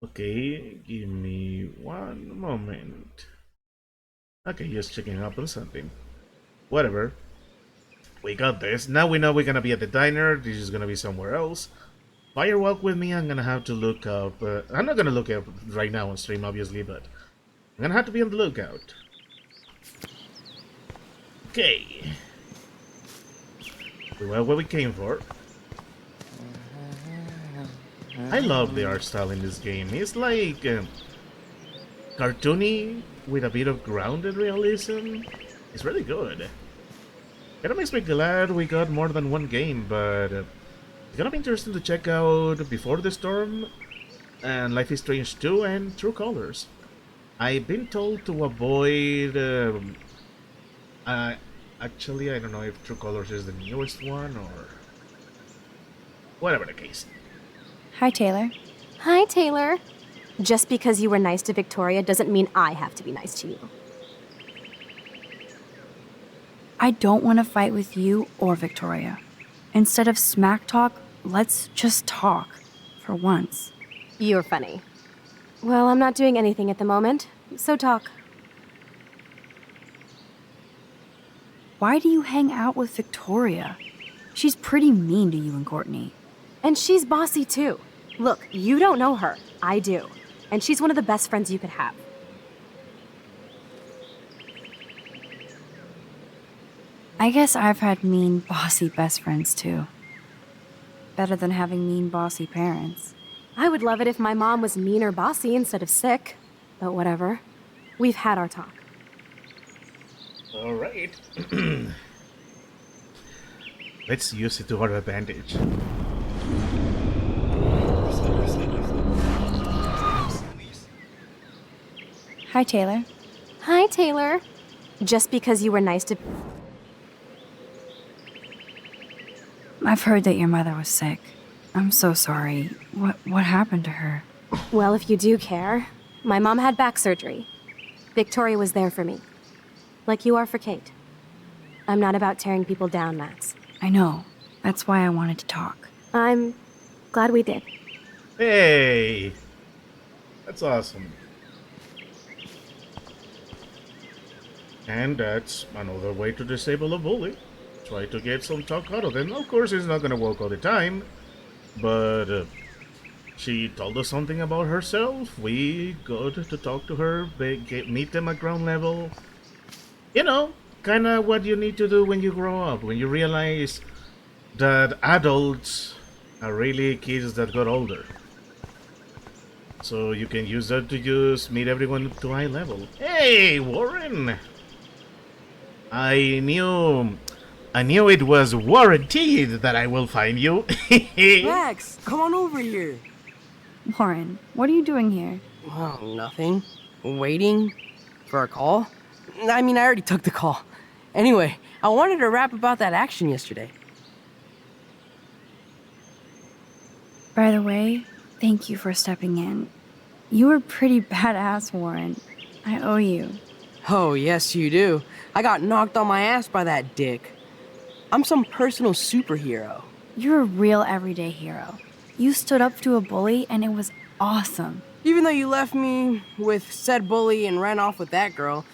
Okay, give me one moment. Okay, just checking up on something. Whatever. We got this. Now we know we're gonna be at the diner. This is gonna be somewhere else. Fire walk with me. I'm gonna have to look up. I'm not gonna look up right now on stream, obviously, but I'm gonna have to be on the lookout. Okay. We went where we came for. I love the art style in this game. It's like cartoony with a bit of grounded realism. It's really good. It makes me glad we got more than one game, but it's gonna be interesting to check out Before the Storm and Life is Strange 2 and True Colors. I've been told to avoid... actually, I don't know if True Colors is the newest one or... whatever the case. Hi, Taylor. Hi, Taylor. Just because you were nice to Victoria doesn't mean I have to be nice to you. I don't want to fight with you or Victoria. Instead of smack talk, let's just talk. For once. You're funny. Well, I'm not doing anything at the moment, so talk. Why do you hang out with Victoria? She's pretty mean to you and Courtney. And she's bossy too. Look, you don't know her. I do. And she's one of the best friends you could have. I guess I've had mean, bossy best friends too. Better than having mean, bossy parents. I would love it if my mom was mean or bossy instead of sick. But whatever. We've had our talk. Alright. Let's use it to our advantage. Hi, Taylor. Hi, Taylor. Just because you were nice to... I've heard that your mother was sick. I'm so sorry. What happened to her? Well, if you do care, my mom had back surgery. Victoria was there for me. Like you are for Kate. I'm not about tearing people down, Max. I know. That's why I wanted to talk. I'm glad we did. Hey! That's awesome. And that's another way to disable a bully. Try to get some talk out of them. Of course, it's not gonna work all the time, but she told us something about herself. We got to talk to her, meet them at ground level. You know, kind of what you need to do when you grow up, when you realize that adults are really kids that got older. So you can use that to just meet everyone to eye level. Hey, Warren! I knew it was warranted that I will find you. Max, come on over here. Warren, what are you doing here? Oh, nothing. Waiting for a call? I mean, I already took the call. Anyway, I wanted to rap about that action yesterday. By the way, thank you for stepping in. You were pretty badass, Warren. I owe you. Oh, yes, you do. I got knocked on my ass by that dick. I'm some personal superhero. You're a real everyday hero. You stood up to a bully and it was awesome. Even though you left me with said bully and ran off with that girl,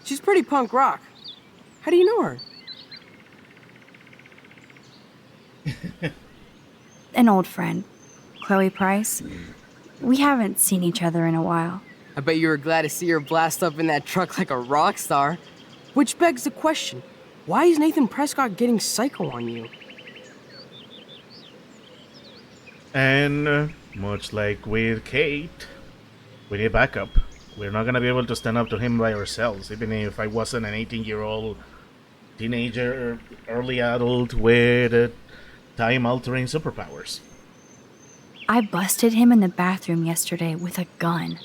she's pretty punk rock. How do you know her? An old friend, Chloe Price. We haven't seen each other in a while. I bet you were glad to see her blast up in that truck like a rock star. Which begs the question, why is Nathan Prescott getting psycho on you? And much like with Kate, we need backup. We're not gonna be able to stand up to him by ourselves, even if I wasn't an 18-year-old teenager, early adult with time-altering superpowers. I busted him in the bathroom yesterday with a gun.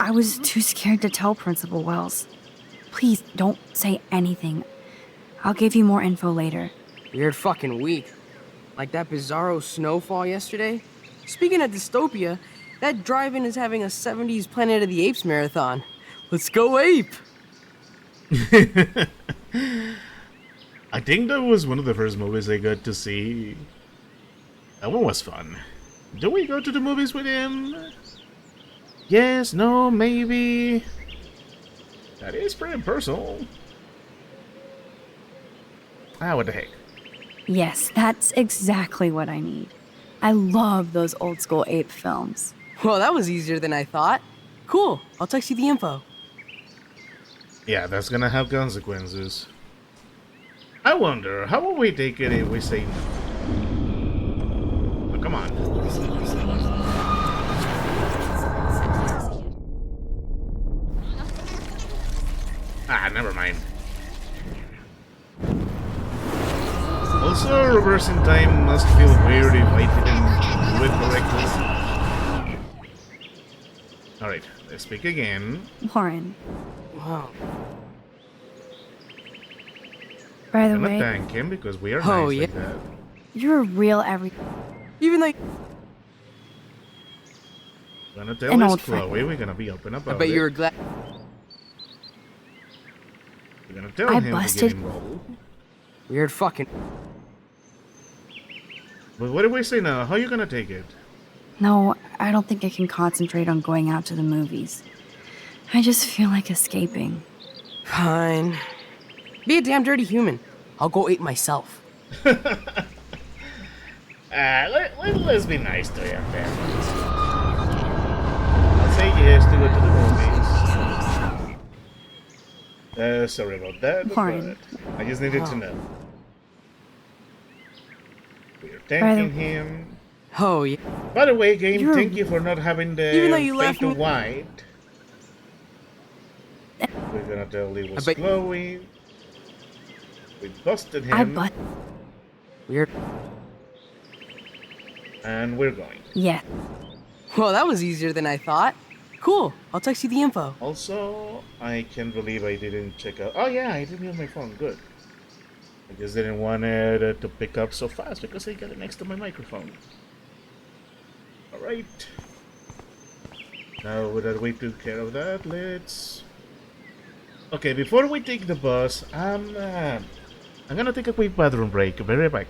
I was too scared to tell Principal Wells. Please don't say anything. I'll give you more info later. Weird fucking week. Like that bizarro snowfall yesterday. Speaking of dystopia, that drive-in is having a 70s Planet of the Apes marathon. Let's go ape! I think that was one of the first movies I got to see. That one was fun. Do we go to the movies with him? Yes, no, maybe. That is pretty personal. What the heck? Yes, that's exactly what I need. I love those old school ape films. Well, that was easier than I thought. Cool, I'll text you the info. Yeah, that's gonna have consequences. I wonder, how will we take it if we say no? Oh, come on. Never mind. Also, reversing time must feel weird if I didn't do it correctly. Alright, let's speak again. Warren. Wow. By the I'm way, gonna thank him because we are Oh, nice yeah. like that. you're a real Even though We're gonna tell An this old friend. Chloe, we're gonna be open I about bet it. you were glad. We're gonna tell I him to busted- get involved. Weird fucking. But what do we say now? How are you gonna take it? No, I don't think I can concentrate on going out to the movies. I just feel like escaping. Fine. Be a damn dirty human. I'll go ape myself. Let's be nice to him then. I'll say yes to go to the movies. Sorry about that, Warren. but I just needed to Oh. know. We're thanking him. Oh, yeah. By the way, game, You're- thank you for not having the Even though you left fatal me- white. We're gonna tell it was bet- Chloe. We busted I him, Weird. and we're going. Yeah. Well, that was easier than I thought. Cool, I'll text you the info. Also, I can't believe I didn't check out. Oh yeah, I didn't use my phone. Good. I just didn't want it to pick up so fast because I got it next to my microphone. All right. Now that we took care of that, let's. Okay, before we take the bus, I'm gonna take a quick bathroom break. Be right back.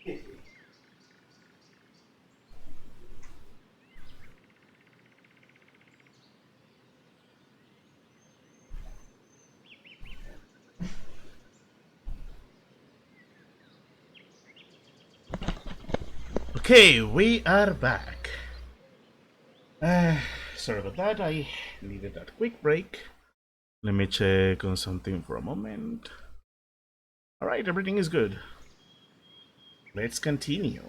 Okay, we are back. Sorry about that, I needed that quick break. Let me check on something for a moment. Alright, everything is good. Let's continue.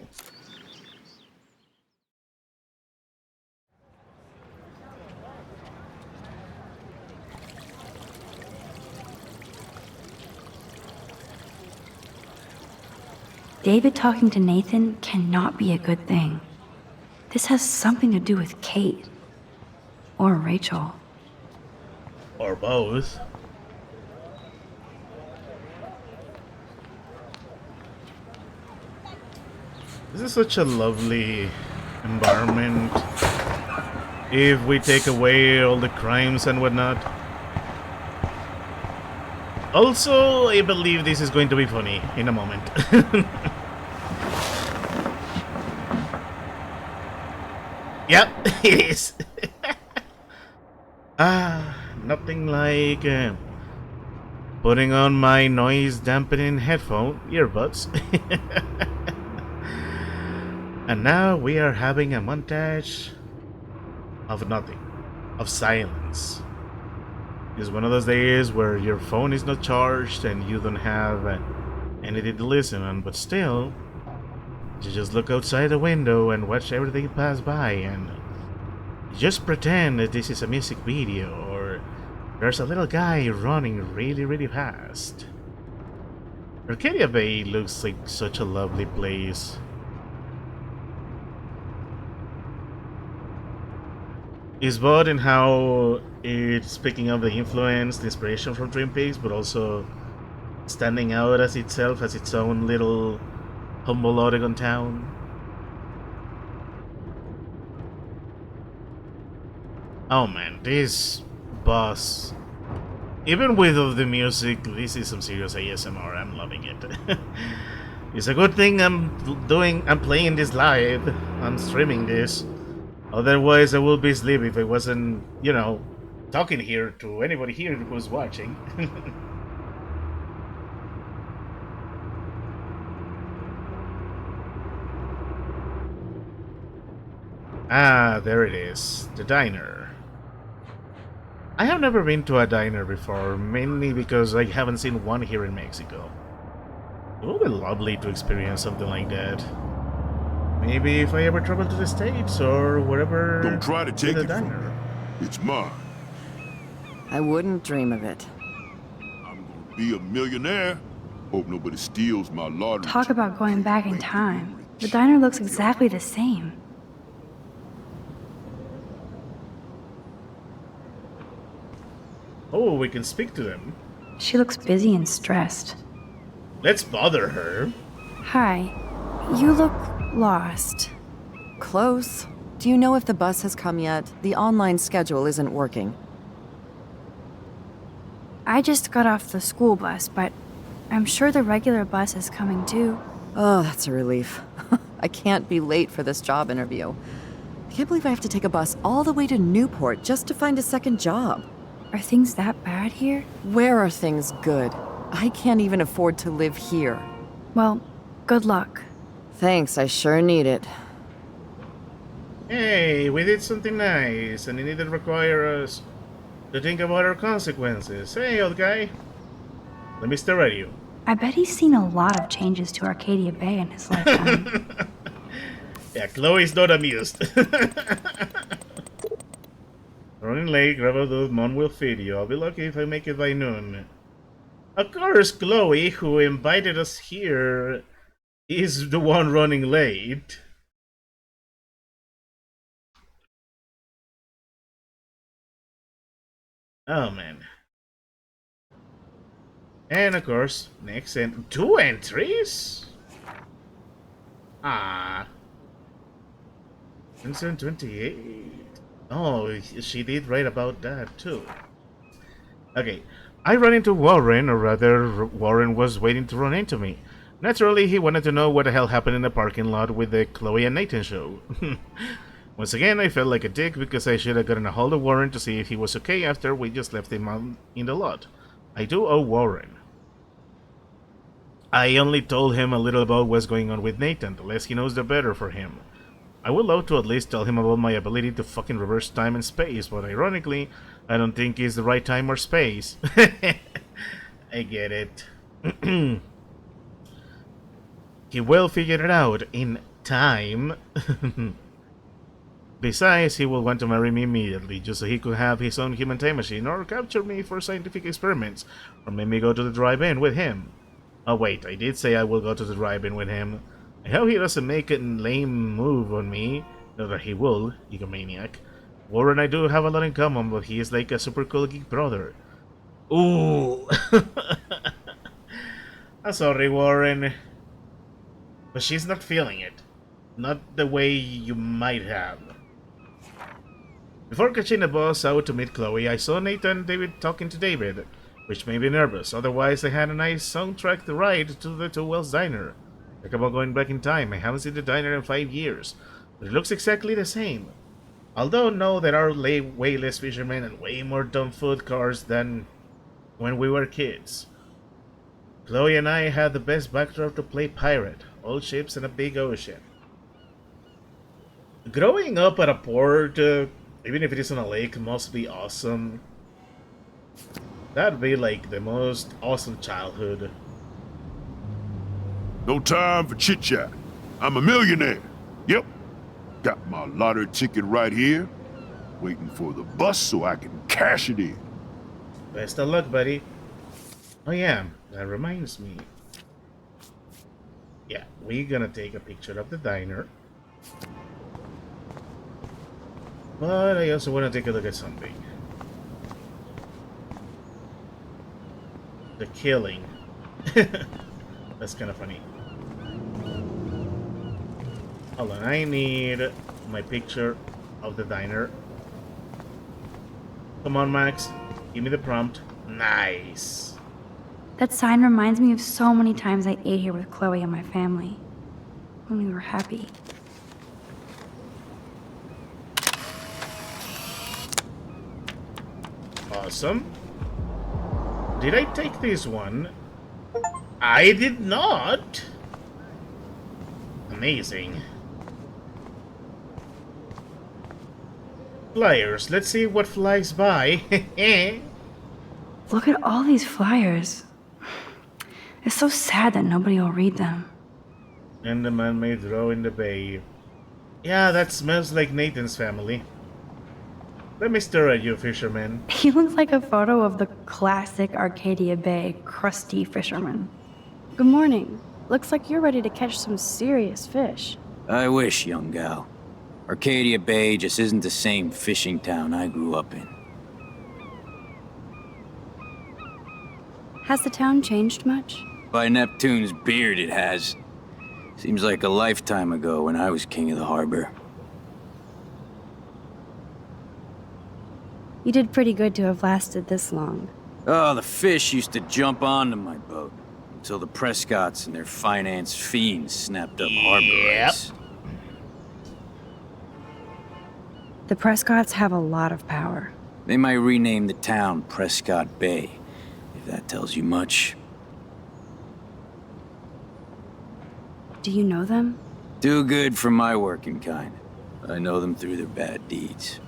David talking to Nathan cannot be a good thing. This has something to do with Kate. Or Rachel. Or both. This is such a lovely environment. If we take away all the crimes and whatnot. Also, I believe this is going to be funny in a moment. Yep, it is. Nothing like putting on my noise dampening headphone earbuds. And now we are having a montage of nothing, of silence. It's one of those days where your phone is not charged and you don't have anything to listen on, but still, you just look outside the window and watch everything pass by and just pretend that this is a music video or there's a little guy running really, really fast. Arcadia Bay looks like such a lovely place. It's both in how it's picking up the influence, the inspiration from Twin Peaks, but also standing out as itself, as its own little humble Oregon town. Oh man, this boss. Even with all the music, this is some serious ASMR. I'm loving it. It's a good thing I'm playing this live. I'm streaming this. Otherwise, I would be asleep if I wasn't, you know, talking here to anybody here who's watching. Ah, there it is. The diner. I have never been to a diner before, mainly because I haven't seen one here in Mexico. It would be lovely to experience something like that. Maybe if I ever travel to the States or wherever. Don't try to take a it from diner. me. It's mine. I wouldn't dream of it. I'm gonna be a millionaire. Hope nobody steals my lottery. Talk about going back in time. The diner looks exactly the same. Oh, we can speak to them. She looks busy and stressed. Let's bother her. Hi. You look lost. Close. Do you know if the bus has come yet? The online schedule isn't working. I just got off the school bus, but I'm sure the regular bus is coming too. Oh, that's a relief. I can't be late for this job interview. I can't believe I have to take a bus all the way to Newport just to find a second job. Are things that bad here? Where are things good? I can't even afford to live here. Well, good luck. Thanks, I sure need it. Hey, we did something nice, and it didn't require us to think about our consequences. Hey, old guy. Let me stare at you. I bet he's seen a lot of changes to Arcadia Bay in his lifetime. Yeah, Chloe's not amused. Running late, grab a dude, Mom will feed you. I'll be lucky if I make it by noon. Of course, Chloe, who invited us here, is the one running late. Oh man. And of course, next and 2 entries? Ah. 28. Oh, she did write about that too. Okay. I ran into Warren, or rather, Warren was waiting to run into me. Naturally, he wanted to know what the hell happened in the parking lot with the Chloe and Nathan show. Once again, I felt like a dick because I should have gotten a hold of Warren to see if he was okay after we just left him out in the lot. I do owe Warren. I only told him a little about what's going on with Nathan. The less he knows, the better for him. I would love to at least tell him about my ability to fucking reverse time and space, but ironically, I don't think it's the right time or space. I get it. He will figure it out in time. Besides, he will want to marry me immediately, just so he could have his own human time machine, or capture me for scientific experiments, or make me go to the drive-in with him. Oh wait, I did say I will go to the drive-in with him. I hope he doesn't make a lame move on me. Not that he will, egomaniac. Warren and I do have a lot in common, but he is like a super cool geek brother. Ooh! I'm sorry, Warren. But she's not feeling it. Not the way you might have. Before catching the bus out to meet Chloe, I saw Nathan and David talking to David, which made me nervous. Otherwise, I had a nice soundtrack ride to the Two Wells Diner. Talk about going back in time. I haven't seen the diner in 5 years, but it looks exactly the same. Although, no, there are way less fishermen and way more dumb food cars than when we were kids. Chloe and I had the best backdrop to play pirate. Old ships and a big ocean. Growing up at a port, even if it is on a lake, must be awesome. That'd be like the most awesome childhood. No time for chit-chat. I'm a millionaire. Yep. Got my lottery ticket right here. Waiting for the bus so I can cash it in. Best of luck, buddy. Oh yeah, that reminds me. Yeah, we're gonna take a picture of the diner. But I also want to take a look at something. The killing. That's kind of funny. Hold on, I need my picture of the diner. Come on, Max. Give me the prompt. Nice. That sign reminds me of so many times I ate here with Chloe and my family. When we were happy. Awesome. Did I take this one? I did not. Amazing. Flyers. Let's see what flies by. Look at all these flyers. It's so sad that nobody will read them. And the man may throw in the bay. Yeah, that smells like Nathan's family. Let me stare at you, fisherman. He looks like a photo of the classic Arcadia Bay crusty fisherman. Good morning. Looks like you're ready to catch some serious fish. I wish, young gal. Arcadia Bay just isn't the same fishing town I grew up in. Has the town changed much? By Neptune's beard, it has. Seems like a lifetime ago when I was king of the harbor. You did pretty good to have lasted this long. Oh, the fish used to jump onto my boat until the Prescotts and their finance fiends snapped up harbor rights. The Prescotts have a lot of power. They might rename the town Prescott Bay, if that tells you much. Do you know them? Too good for my working kind. I know them through their bad deeds.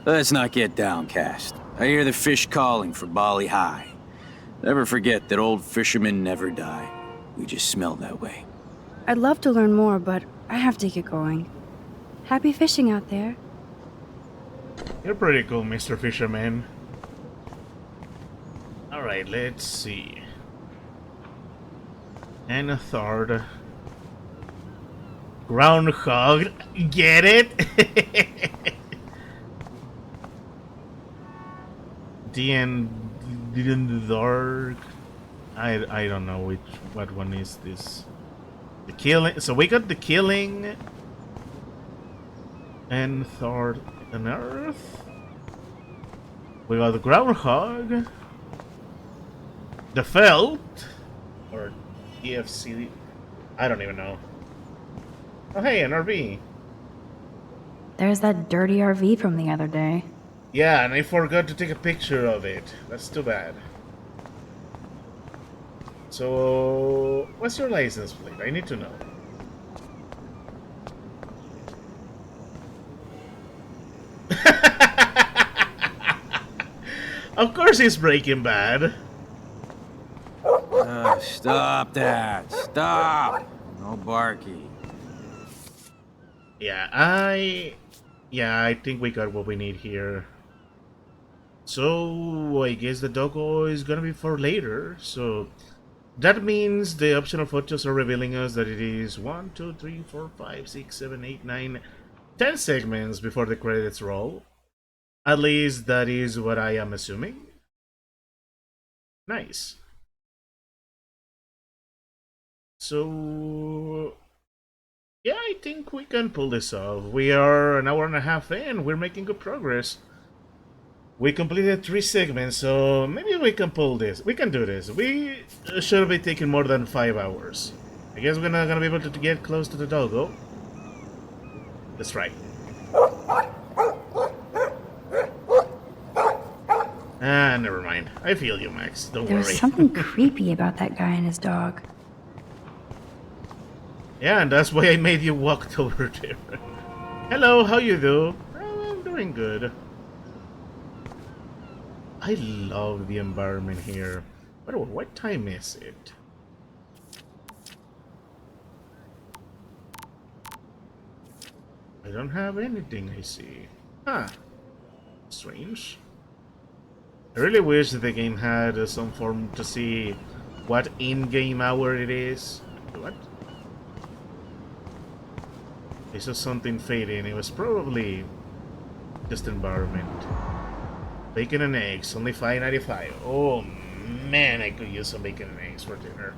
Let's not get downcast. I hear the fish calling for Bali High. Never forget that old fishermen never die. We just smell that way. I'd love to learn more, but I have to get going. Happy fishing out there. You're pretty cool, Mr. Fisherman. Alright, let's see. And a third. Groundhog. Get it? in the dark. I don't know what one is this. The killing. So we got the killing and third on Earth. We got the groundhog, the felt or EFC I don't even know. Oh, hey, an RV. There's that dirty RV from the other day. Yeah, and I forgot to take a picture of it. That's too bad. So, what's your license plate? I need to know. Of course he's Breaking Bad. Stop that. Stop. No barky. Yeah, I think we got what we need here. So, I guess the doggo is gonna be for later. So, that means the optional photos are revealing us that it is 1, 2, 3, 4, 5, 6, 7, 8, 9, 10 segments before the credits roll. At least that is what I am assuming. Nice. So, yeah, I think we can pull this off. We are an hour and a half in. We're making good progress. We completed 3 segments, so maybe we can pull this. We can do this. We should be taking more than 5 hours. I guess we're not gonna be able to get close to the doggo. That's right. Ah, never mind. I feel you, Max. Don't worry. There's something creepy about that guy and his dog. Yeah, and that's why I made you walk over there. Hello, how you do? I'm doing good. I love the environment here. By the way, what time is it? I don't have anything I see. Huh. Strange. I really wish that the game had some form to see what in-game hour it is. What? I saw something fading. It was probably just environment. Bacon and eggs, only $5.95. Oh man, I could use some bacon and eggs for dinner.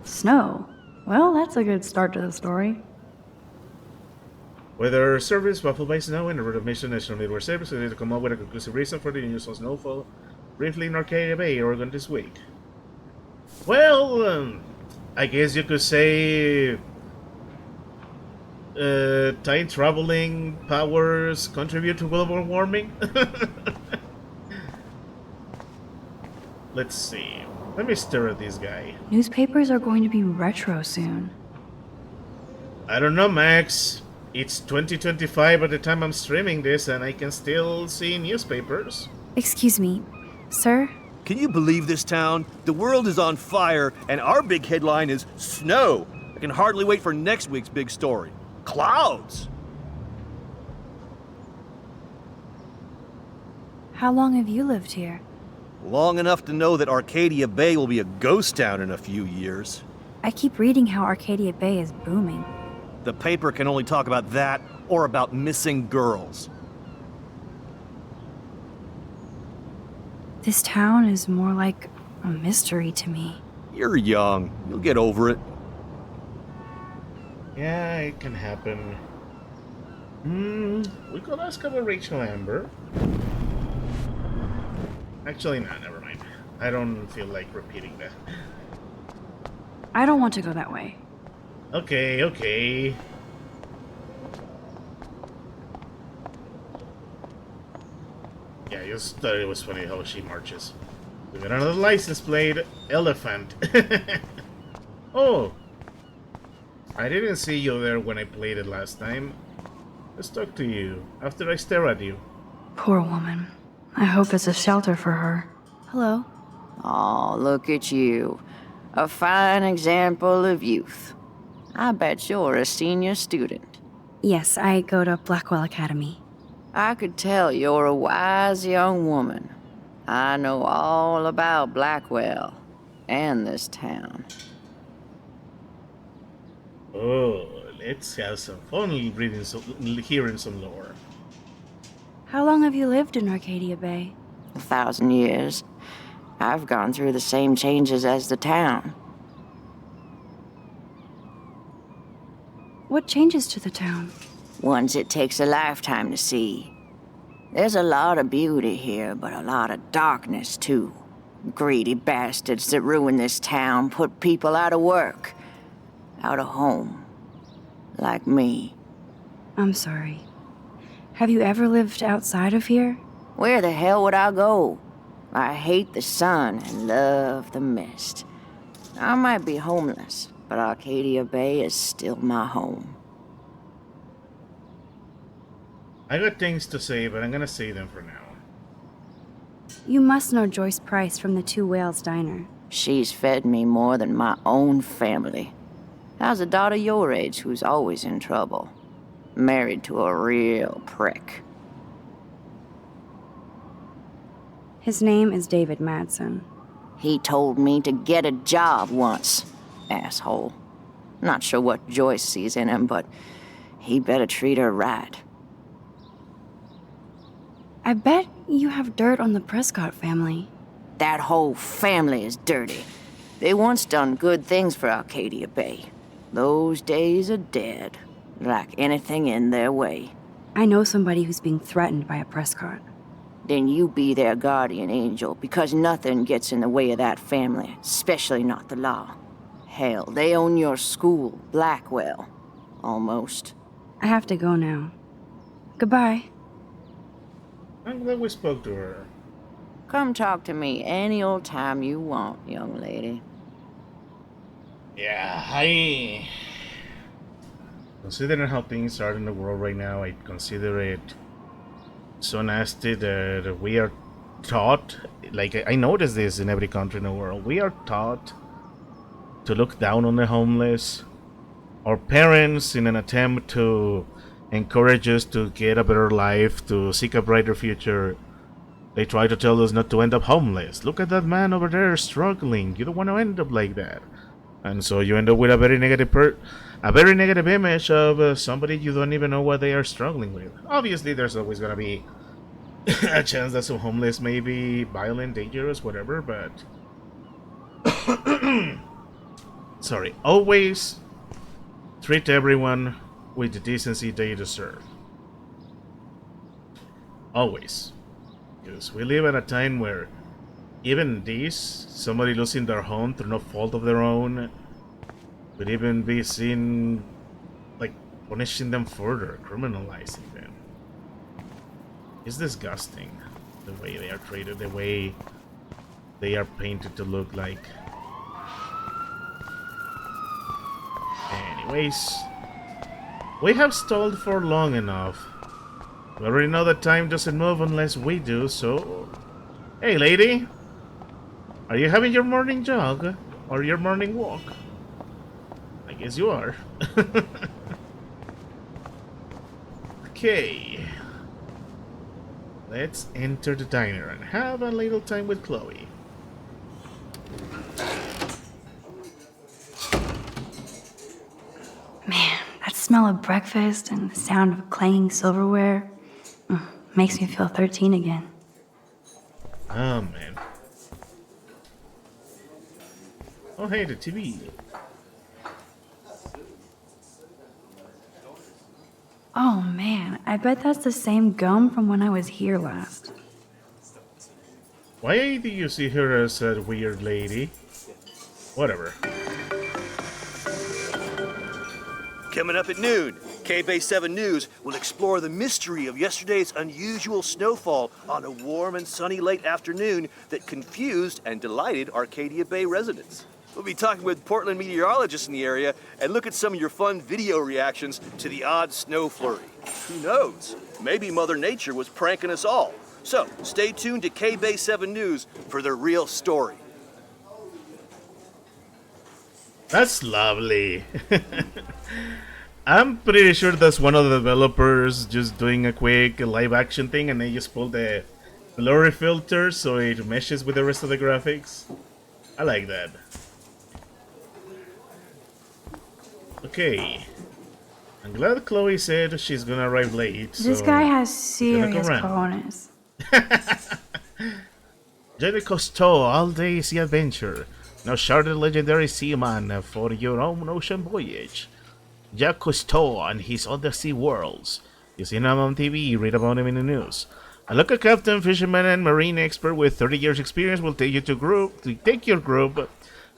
Snow. Well, that's a good start to the story. Weather service baffled by snow and the mission national midway service need to come up with a conclusive reason for the news on snowfall briefly in Arcadia Bay, Oregon this week. Well, I guess you could say time traveling powers contribute to global warming. Let's see. Let me stare at this guy. Newspapers are going to be retro soon. I don't know, Max. It's 2025 by the time I'm streaming this, and I can still see newspapers. Excuse me, sir? Can you believe this town? The world is on fire, and our big headline is snow. I can hardly wait for next week's big story. Clouds! How long have you lived here? Long enough to know that Arcadia Bay will be a ghost town in a few years. I keep reading how Arcadia Bay is booming. The paper can only talk about that or about missing girls. This town is more like a mystery to me. You're young. You'll get over it. Yeah, it can happen. We could ask about Rachel Amber. Actually, no, never mind. I don't feel like repeating that. I don't want to go that way. Okay, okay. Yeah, I just thought it was funny how she marches. We got another license plate. Elephant. Oh! I didn't see you there when I played it last time. Let's talk to you, after I stare at you. Poor woman. I hope it's a shelter for her. Hello. Oh, look at you. A fine example of youth. I bet you're a senior student. Yes, I go to Blackwell Academy. I could tell you're a wise young woman. I know all about Blackwell and this town. Oh, let's have some fun hearing some lore. How long have you lived in Arcadia Bay? 1,000 years. I've gone through the same changes as the town. What changes to the town? Ones it takes a lifetime to see. There's a lot of beauty here, but a lot of darkness, too. Greedy bastards that ruin this town put people out of work, out of home, like me. I'm sorry. Have you ever lived outside of here? Where the hell would I go? I hate the sun and love the mist. I might be homeless, but Arcadia Bay is still my home. I got things to say, but I'm gonna say them for now. You must know Joyce Price from the Two Whales Diner. She's fed me more than my own family. How's a daughter your age who's always in trouble? Married to a real prick. His name is David Madsen. He told me to get a job once, asshole. Not sure what Joyce sees in him, but he better treat her right. I bet you have dirt on the Prescott family. That whole family is dirty. They once done good things for Arcadia Bay. Those days are dead, like anything in their way. I know somebody who's being threatened by a Prescott. Then you be their guardian angel, because nothing gets in the way of that family, especially not the law. Hell, they own your school, Blackwell. Almost. I have to go now. Goodbye. I'm glad we spoke to her. Come talk to me any old time you want, young lady. Yeah, I... Considering how things are in the world right now, I consider it so nasty that we are taught, like I notice this in every country in the world, we are taught to look down on the homeless. Our parents, in an attempt to encourage us to get a better life, to seek a brighter future, they try to tell us not to end up homeless. Look at that man over there struggling. You don't want to end up like that. And so you end up with a very negative image of somebody you don't even know what they are struggling with. Obviously, there's always gonna be a chance that some homeless may be violent, dangerous, whatever, but sorry, always treat everyone with the decency they deserve. Always. Because we live at a time where even this, somebody losing their home through no fault of their own, could even be seen like punishing them further, criminalizing them. It's disgusting the way they are treated, the way they are painted to look like. Anyways, we have stalled for long enough. We already know that time doesn't move unless we do, so... Hey lady! Are you having your morning jog? Or your morning walk? I guess you are. Okay. Let's enter the diner and have a little time with Chloe. Man, that smell of breakfast and the sound of clanging silverware makes me feel 13 again. Oh man. Oh hey, the TV. Oh man, I bet that's the same gum from when I was here last. Why do you see her as a weird lady? Whatever. Coming up at noon, K-Bay 7 News will explore the mystery of yesterday's unusual snowfall on a warm and sunny late afternoon that confused and delighted Arcadia Bay residents. We'll be talking with Portland meteorologists in the area and look at some of your fun video reactions to the odd snow flurry. Who knows? Maybe Mother Nature was pranking us all. So, stay tuned to K-Bay 7 News for the real story. That's lovely. I'm pretty sure that's one of the developers just doing a quick live action thing and they just pulled the blurry filter so it meshes with the rest of the graphics. I like that. Okay. I'm glad Chloe said she's gonna arrive late. This guy has serious cojones. Jedi Cousteau, all day sea adventure. Now charter legendary seaman for your own ocean voyage. Jacques Cousteau and his undersea worlds. You see him on TV, read about him in the news. A local captain, fisherman, and marine expert with 30 years experience will take your group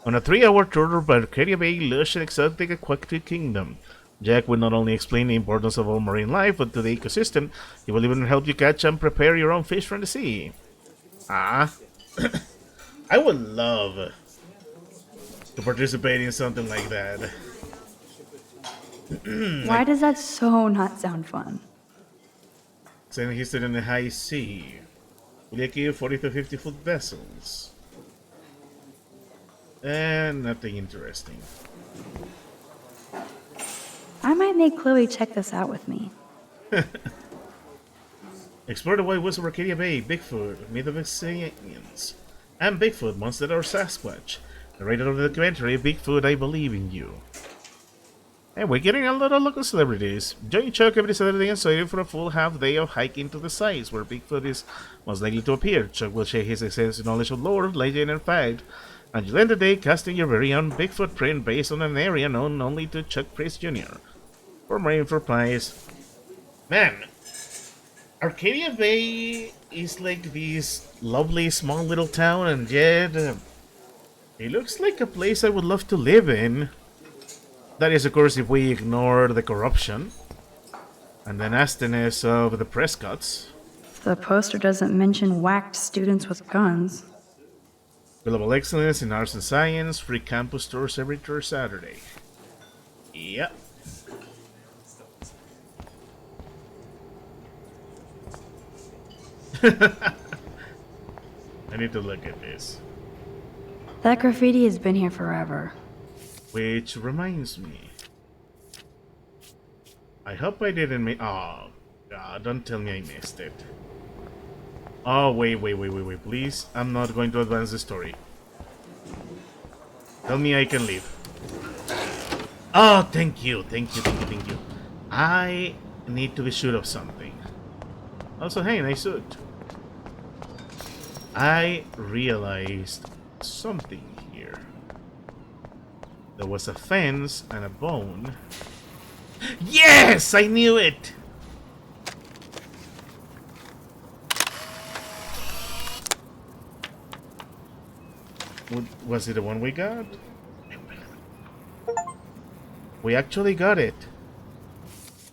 on a 3-hour tour of Arcadia Bay, lush and exotic aquatic kingdom. Jack will not only explain the importance of all marine life but to the ecosystem, he will even help you catch and prepare your own fish from the sea. Ah, I would love to participate in something like that. Why does that so not sound fun? Sailing history in the high sea. Will you keep 40 to 50 foot vessels? And nothing interesting. I might make Chloe check this out with me. Explore the wide woods of Arcadia Bay, Bigfoot, meet the Vexanians, and Bigfoot, Monster or Sasquatch. Narrator of the documentary, Bigfoot, I Believe in You. And we're getting a lot of local celebrities. Join Chuck every Saturday and Sunday for a full half day of hiking to the sites where Bigfoot is most likely to appear. Chuck will share his extensive knowledge of lore, legend, and fact, and you'll end the day casting your very own Bigfoot print based on an area known only to Chuck Price Jr. For more info, please. Man, Arcadia Bay is like this lovely small little town, and yet it looks like a place I would love to live in. That is, of course, if we ignore the corruption and the nastiness of the Prescotts. The poster doesn't mention whacked students with guns. Billable excellence in arts and science, free campus tours every third Saturday. Yep. I need to look at this. That graffiti has been here forever. Which reminds me. I hope I didn't miss. Oh, God, don't tell me I missed it. Oh, wait, please. I'm not going to advance the story. Tell me I can leave. Oh, thank you. I need to be sure of something. Also, hey, nice suit. I realized something here. There was a fence and a bone. Yes! I knew it! Was it the one we got? We actually got it.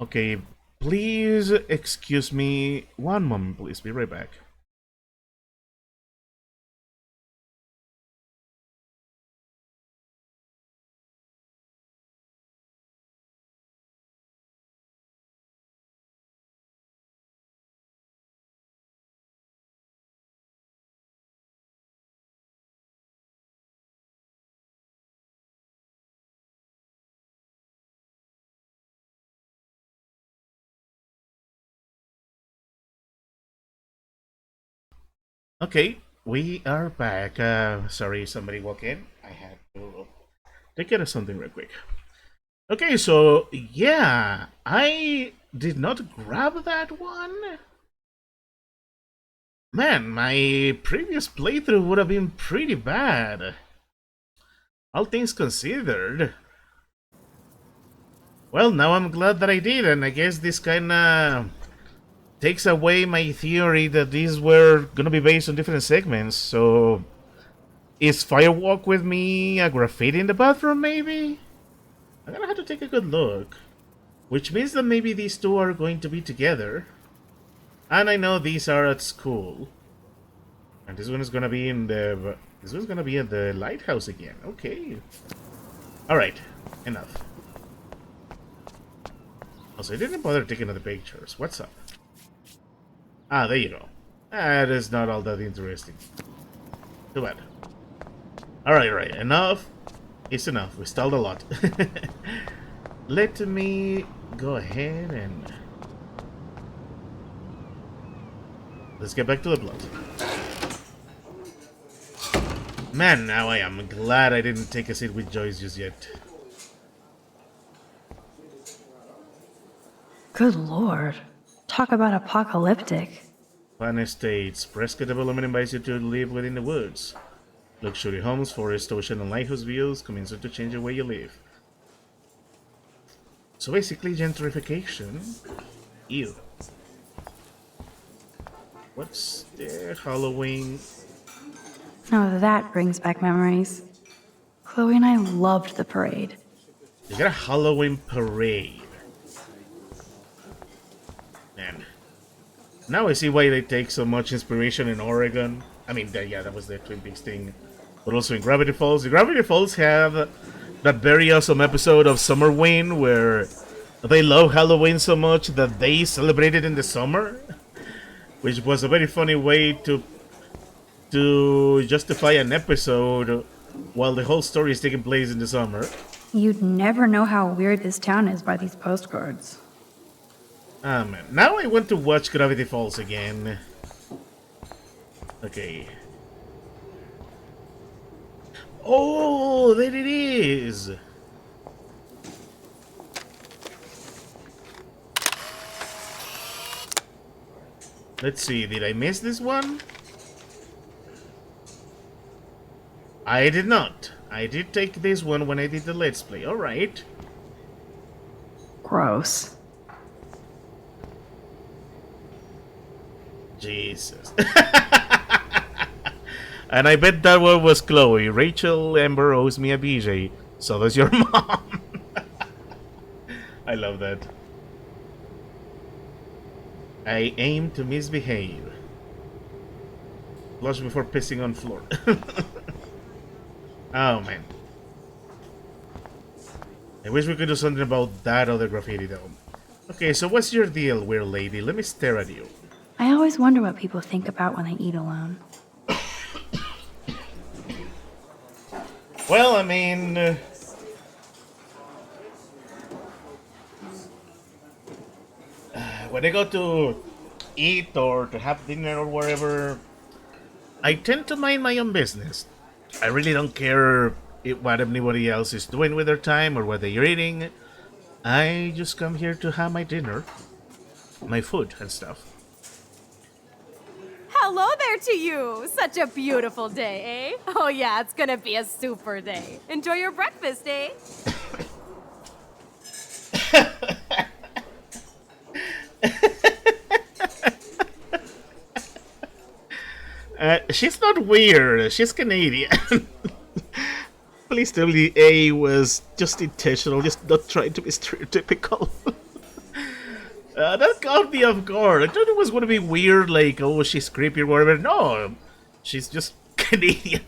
Okay, please excuse me one moment, please. Be right back. Okay, we are back. Sorry, somebody walked in. I had to take care of something real quick. Okay, so yeah, I did not grab that one. Man, my previous playthrough would have been pretty bad. All things considered. Well, now I'm glad that I did, and I guess this kinda takes away my theory that these were gonna be based on different segments, so... Is Firewalk with me a graffiti in the bathroom, maybe? I'm gonna have to take a good look. Which means that maybe these two are going to be together. And I know these are at school. And this one is gonna be in the... This one's gonna be at the lighthouse again. Okay. Alright, enough. Also, I didn't bother taking other pictures. What's up? Ah, there you go. That is not all that interesting. Too bad. Alright, enough. It's enough. We stalled a lot. Let me go ahead and... Let's get back to the plot. Man, now I am glad I didn't take a seat with Joyce just yet. Good lord. Talk about apocalyptic. Plan estates. Prescott Development invites you to live within the woods. Luxury homes, forest, ocean, and lighthouse views commence to change the way you live. So basically, gentrification. Ew. What's the Halloween? Oh, that brings back memories. Chloe and I loved the parade. You got a Halloween parade. Man. Now I see why they take so much inspiration in Oregon. I mean, yeah, that was the Twin Peaks thing. But also in Gravity Falls. The Gravity Falls have that very awesome episode of Summer Wayne where they love Halloween so much that they celebrate it in the summer. Which was a very funny way to justify an episode while the whole story is taking place in the summer. You'd never know how weird this town is by these postcards. Ah man, now I want to watch Gravity Falls again. Okay. Oh, there it is! Let's see, did I miss this one? I did not. I did take this one when I did the Let's Play, alright. Gross. Jesus. And I bet that one was Chloe. Rachel Amber owes me a BJ. So does your mom. I love that. I aim to misbehave. Flush before pissing on floor. Oh man. I wish we could do something about that other graffiti though. Okay, so what's your deal, weird lady? Let me stare at you. I always wonder what people think about when they eat alone. Well, I mean... when I go to eat or to have dinner or whatever, I tend to mind my own business. I really don't care what anybody else is doing with their time or what they're eating. I just come here to have my dinner, my food and stuff. Hello there to you! Such a beautiful day, eh? Oh yeah, it's gonna be a super day. Enjoy your breakfast, eh? She's not weird, she's Canadian. Please tell me A was just intentional, just not trying to be stereotypical. That caught me off guard. I thought it was going to be weird, like, oh, she's creepy or whatever. No, she's just Canadian.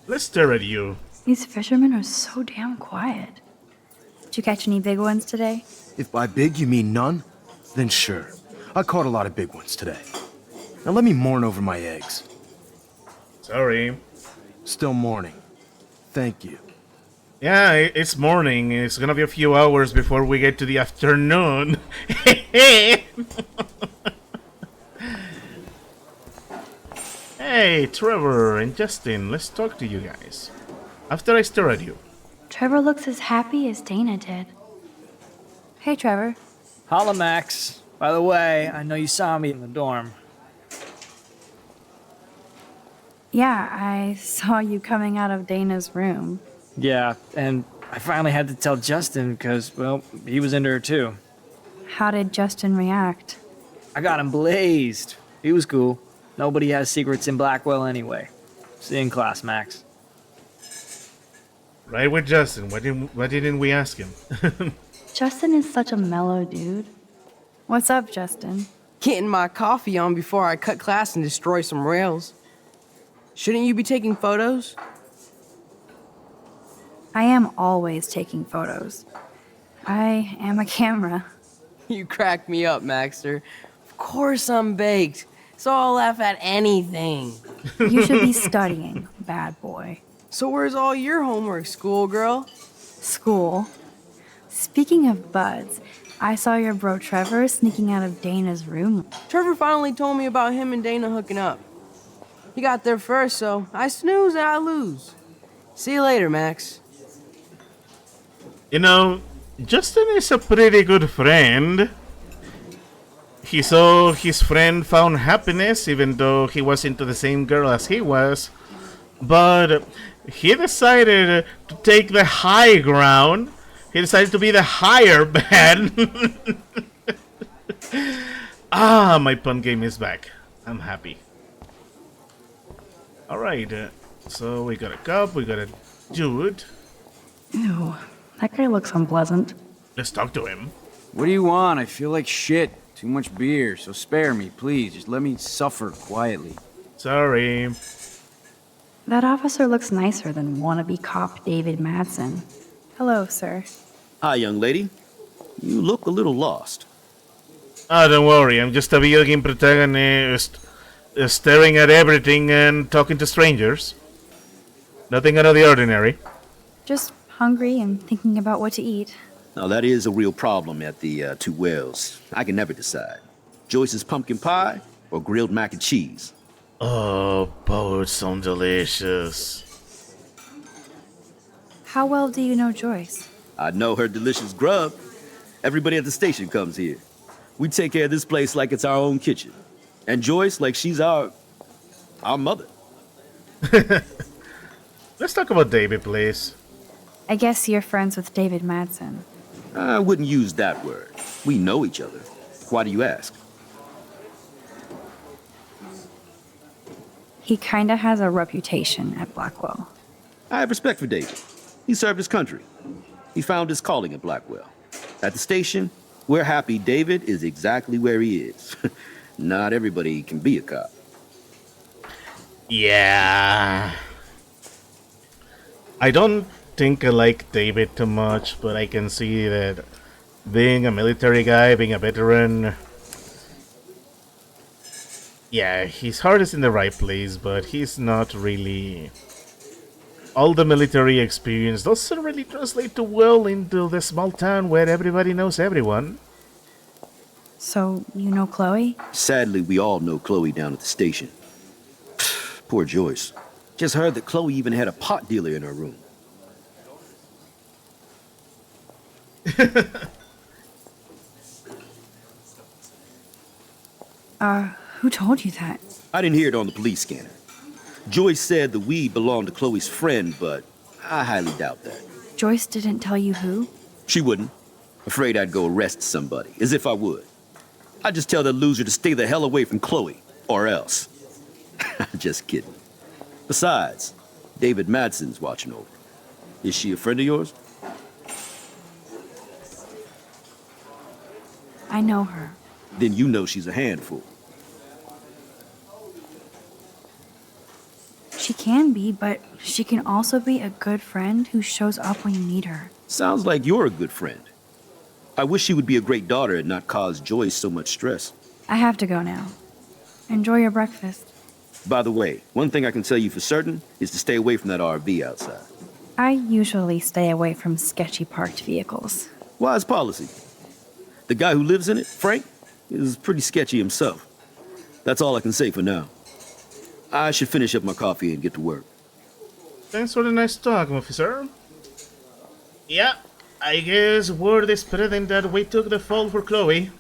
Let's stare at you. These fishermen are so damn quiet. Did you catch any big ones today? If by big you mean none, then sure. I caught a lot of big ones today. Now let me mourn over my eggs. Sorry. Still mourning. Thank you. Yeah, it's morning. It's gonna be a few hours before we get to the afternoon. Hey, Trevor and Justin, let's talk to you guys. After I stare at you. Trevor looks as happy as Dana did. Hey, Trevor. Holla, Max. By the way, I know you saw me in the dorm. Yeah, I saw you coming out of Dana's room. Yeah, and I finally had to tell Justin because, well, he was into her too. How did Justin react? I got him blazed. He was cool. Nobody has secrets in Blackwell anyway. See you in class, Max. Right with Justin. Why didn't we ask him? Justin is such a mellow dude. What's up, Justin? Getting my coffee on before I cut class and destroy some rails. Shouldn't you be taking photos? I am always taking photos. I am a camera. You crack me up, Maxter. Of course I'm baked, so I'll laugh at anything. You should be studying, bad boy. So where's all your homework, schoolgirl? School? Speaking of buds, I saw your bro Trevor sneaking out of Dana's room. Trevor finally told me about him and Dana hooking up. He got there first, so I snooze and I lose. See you later, Max. You know, Justin is a pretty good friend. He saw his friend found happiness even though he was into the same girl as he was. But he decided to take the high ground. He decided to be the higher man. Ah, my pun game is back. I'm happy. Alright, so we got a cop, we got a dude. Ew, that guy looks unpleasant. Let's talk to him. What do you want? I feel like shit. Too much beer, so spare me, please. Just let me suffer quietly. Sorry. That officer looks nicer than wannabe cop David Madsen. Hello, sir. Hi, young lady. You look a little lost. Ah, don't worry, I'm just a video game protagonist staring at everything and talking to strangers. Nothing out of the ordinary. Just hungry and thinking about what to eat. Now, that is a real problem at the Two Wells. I can never decide. Joyce's pumpkin pie or grilled mac and cheese? Oh, both sound delicious. How well do you know Joyce? I know her delicious grub. Everybody at the station comes here. We take care of this place like it's our own kitchen. And Joyce like she's our mother. Let's talk about David, please. I guess you're friends with David Madsen. I wouldn't use that word. We know each other. Why do you ask? He kinda has a reputation at Blackwell. I have respect for David. He served his country. He found his calling at Blackwell. At the station, we're happy David is exactly where he is. Not everybody can be a cop. Yeah. I don't think I like David too much, but I can see that being a military guy, being a veteran, yeah, his heart is in the right place, but he's not really... All the military experience doesn't really translate too well into the small town where everybody knows everyone. So, you know Chloe? Sadly, we all know Chloe down at the station. Poor Joyce. Just heard that Chloe even had a pot dealer in her room. Who told you that? I didn't hear it on the police scanner. Joyce said the weed belonged to Chloe's friend, but I highly doubt that. Joyce didn't tell you who? She wouldn't. Afraid I'd go arrest somebody, as if I would. I'd just tell that loser to stay the hell away from Chloe, or else. Just kidding. Besides, David Madsen's watching over. Is she a friend of yours? I know her. Then you know she's a handful. She can be, but she can also be a good friend who shows up when you need her. Sounds like you're a good friend. I wish she would be a great daughter and not cause Joyce so much stress. I have to go now. Enjoy your breakfast. By the way, one thing I can tell you for certain is to stay away from that RV outside. I usually stay away from sketchy parked vehicles. Wise policy. The guy who lives in it, Frank, is pretty sketchy himself. That's all I can say for now. I should finish up my coffee and get to work. Thanks for the nice talk, officer. Yeah, I guess word is spreading that we took the fall for Chloe.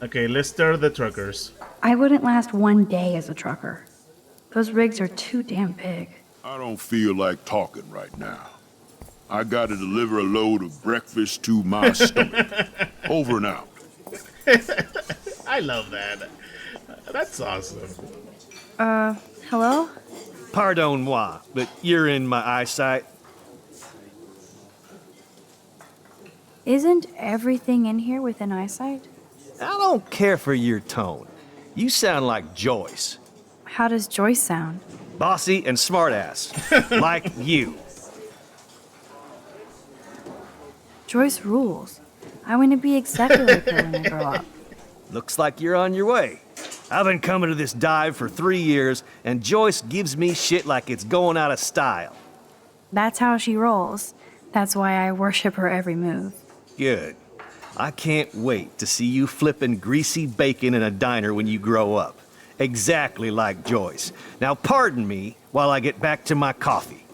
Okay, let's start the truckers. I wouldn't last one day as a trucker. Those rigs are too damn big. I don't feel like talking right now. I gotta deliver a load of breakfast to my stomach. Over and out. I love that. That's awesome. Hello? Pardon moi, but you're in my eyesight. Isn't everything in here within eyesight? I don't care for your tone. You sound like Joyce. How does Joyce sound? Bossy and smartass. Like you. Joyce rules. I want to be exactly like her when I grow up. Looks like you're on your way. I've been coming to this dive for 3 years, and Joyce gives me shit like it's going out of style. That's how she rolls. That's why I worship her every move. Good. I can't wait to see you flipping greasy bacon in a diner when you grow up. Exactly like Joyce. Now pardon me while I get back to my coffee.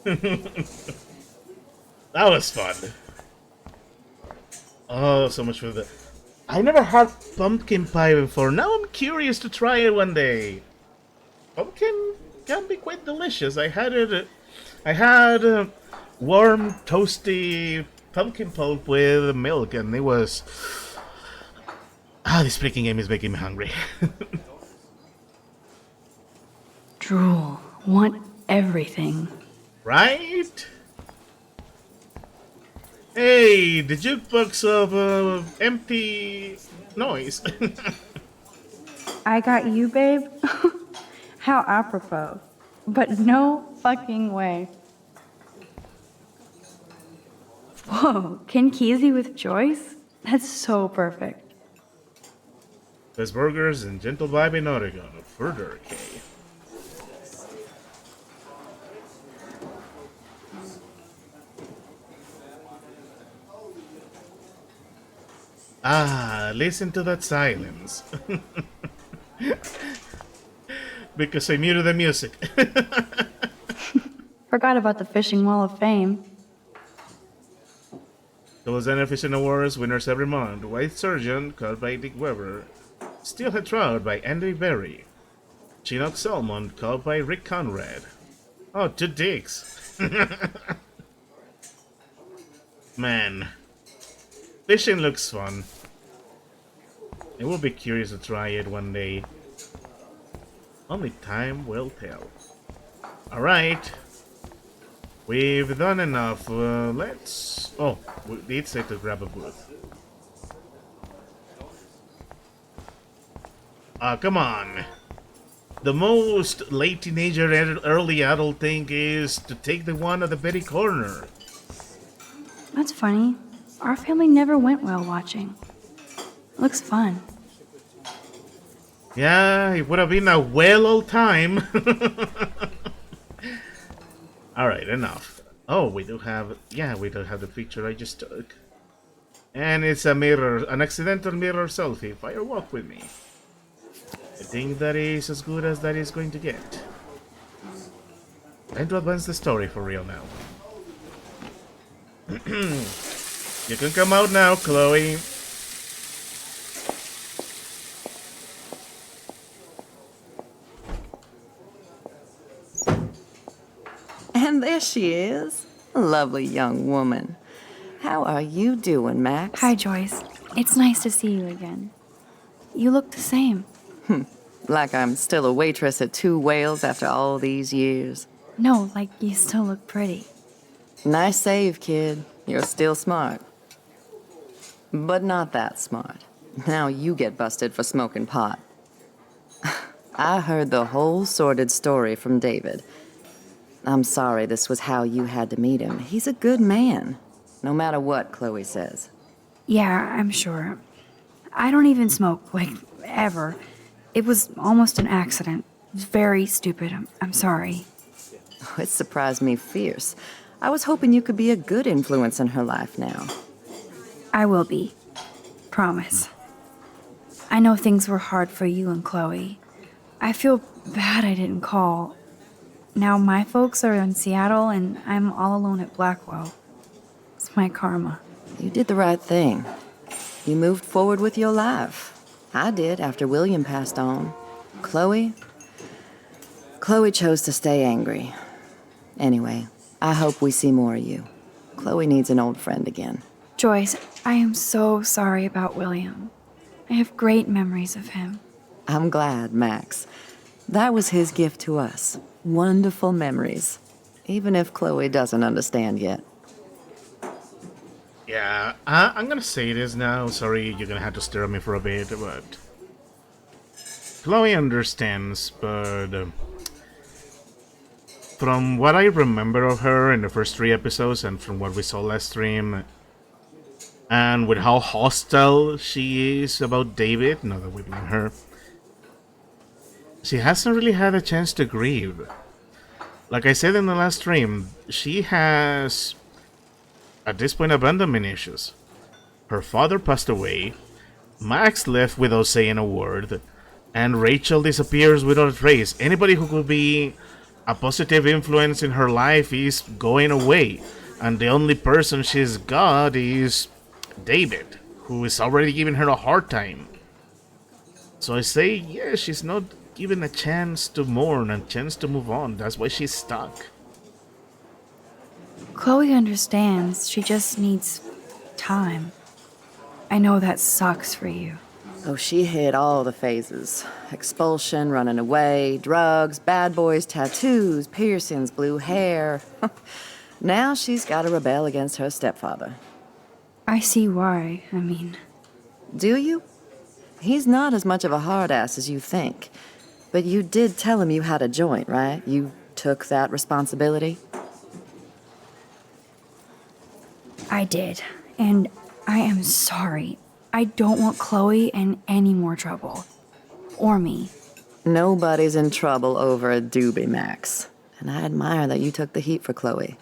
That was fun. Oh, so much for that. I never had pumpkin pie before. Now I'm curious to try it one day. Pumpkin can be quite delicious. I had warm, toasty pumpkin pulp with milk, and it was This freaking game is making me hungry. Drool. Want everything. Right? Hey, the jukebox of empty noise. I got you, babe? How apropos. But no fucking way. Whoa, Ken Kesey with Joyce? That's so perfect. Best burgers and gentle vibe in Oregon. Further, K. Listen to that silence. Because I muted the music. Forgot about the Fishing Wall of Fame. Those Fishing Awards winners every month. White Surgeon, caught by Dick Weber. Steelhead Trout by Andy Berry. Chinook Salmon, caught by Rick Conrad. Oh, 2 dicks. Man. Fishing looks fun. I will be curious to try it one day. Only time will tell. Alright. We've done enough. Let's... Oh, we did say to grab a booth. Come on. The most late teenager, early adult thing is to take the one at the very corner. That's funny. Our family never went whale watching. Looks fun. Yeah, it would have been a well old time. Alright, enough. Oh, we do have... Yeah, we do have the picture I just took. And it's a mirror, an accidental mirror selfie. Fire walk with me. I think that is as good as that is going to get. Time to advance the story for real now. You can come out now, Chloe. And there she is. Lovely young woman. How are you doing, Max? Hi, Joyce. It's nice to see you again. You look the same. Like I'm still a waitress at Two Whales after all these years. No, like you still look pretty. Nice save, kid. You're still smart. But not that smart. Now you get busted for smoking pot. I heard the whole sordid story from David. I'm sorry this was how you had to meet him. He's a good man, no matter what Chloe says. Yeah, I'm sure. I don't even smoke, like, ever. It was almost an accident. It was very stupid. I'm sorry. It surprised me fierce. I was hoping you could be a good influence in her life now. I will be. Promise. I know things were hard for you and Chloe. I feel bad I didn't call. Now my folks are in Seattle and I'm all alone at Blackwell. It's my karma. You did the right thing. You moved forward with your life. I did after William passed on. Chloe chose to stay angry. Anyway, I hope we see more of you. Chloe needs an old friend again. Joyce, I am so sorry about William. I have great memories of him. I'm glad, Max. That was his gift to us. Wonderful memories. Even if Chloe doesn't understand yet. Yeah, I'm gonna say this now. Sorry, you're gonna have to stare at me for a bit, but... Chloe understands, but... from what I remember of her in the first 3 episodes, and from what we saw last stream, and with how hostile she is about David, now that we blame her, she hasn't really had a chance to grieve. Like I said in the last stream, she has, at this point, abandonment issues. Her father passed away, Max left without saying a word, and Rachel disappears without a trace. Anybody who could be a positive influence in her life is going away, and the only person she's got is David, who is already giving her a hard time. So I say, yeah, she's not given a chance to mourn, a chance to move on. That's why she's stuck. Chloe understands. She just needs time. I know that sucks for you. Oh, she hit all the phases. Expulsion, running away, drugs, bad boys, tattoos, piercings, blue hair. Now she's got to rebel against her stepfather. I see why. I mean, Do you? He's not as much of a hard ass as you think. But you did tell him you had a joint, right? You took that responsibility? I did. And I am sorry. I don't want Chloe in any more trouble. Or me. Nobody's in trouble over a doobie, Max. And I admire that you took the heat for Chloe.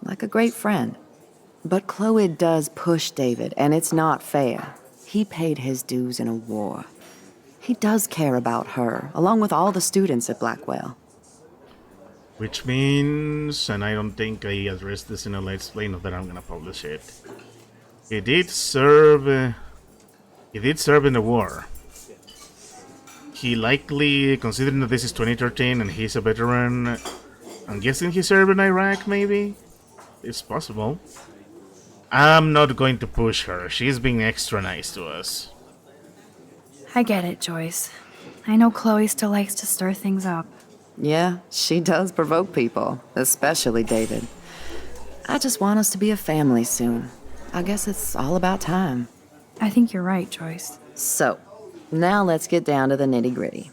Like a great friend. But Chloe does push David, and it's not fair. He paid his dues in a war. He does care about her, along with all the students at Blackwell. Which means, and I don't think I addressed this in a Let's Play, not that I'm gonna publish it. He did serve in the war. He likely, considering that this is 2013 and he's a veteran, I'm guessing he served in Iraq, maybe? It's possible. I'm not going to push her. She's being extra nice to us. I get it, Joyce. I know Chloe still likes to stir things up. Yeah, she does provoke people, especially David. I just want us to be a family soon. I guess it's all about time. I think you're right, Joyce. So, now let's get down to the nitty-gritty.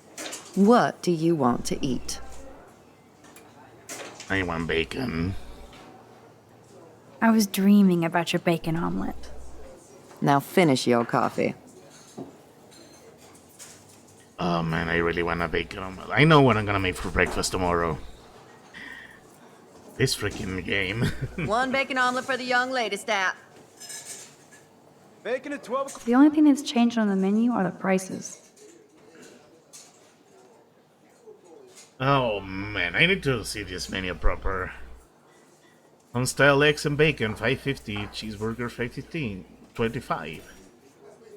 What do you want to eat? I want bacon. I was dreaming about your bacon omelet. Now finish your coffee. Oh man, I really want a bacon omelet. I know what I'm gonna make for breakfast tomorrow. This freaking game. One bacon omelet for the young lady, Stat. Bacon at 12 o'clock. The only thing that's changed on the menu are the prices. Oh man, I need to see this menu proper. Home-style eggs and bacon, $5.50. Cheeseburger, $5.15. $25.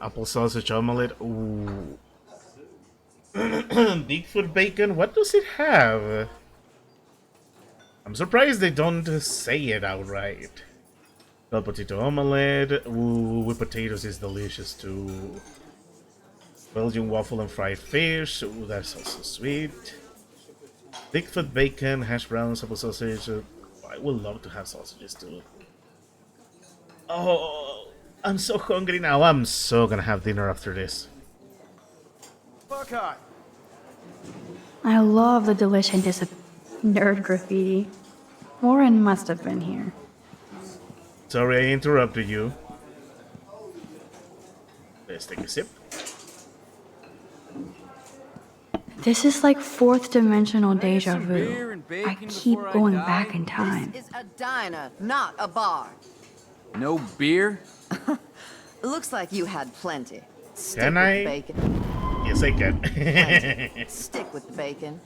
Apple sausage omelet. Ooh. Bigfoot bacon. What does it have? I'm surprised they don't say it outright. Bell potato omelet. Ooh, with potatoes is delicious too. Belgian waffle and fried fish. Ooh, that's also sweet. Bigfoot bacon, hash browns, apple sausage. I would love to have sausages too. Oh, I'm so hungry now. I'm so gonna have dinner after this. I love the deliciousness of nerd graffiti. Warren must have been here. Sorry I interrupted you. Let's take a sip. This is like fourth dimensional deja vu. I keep going back in time. This is a diner, not a bar. No beer? Looks like you had plenty. Stick Can with I? the bacon. Yes, I can. Plenty. Stick with the bacon.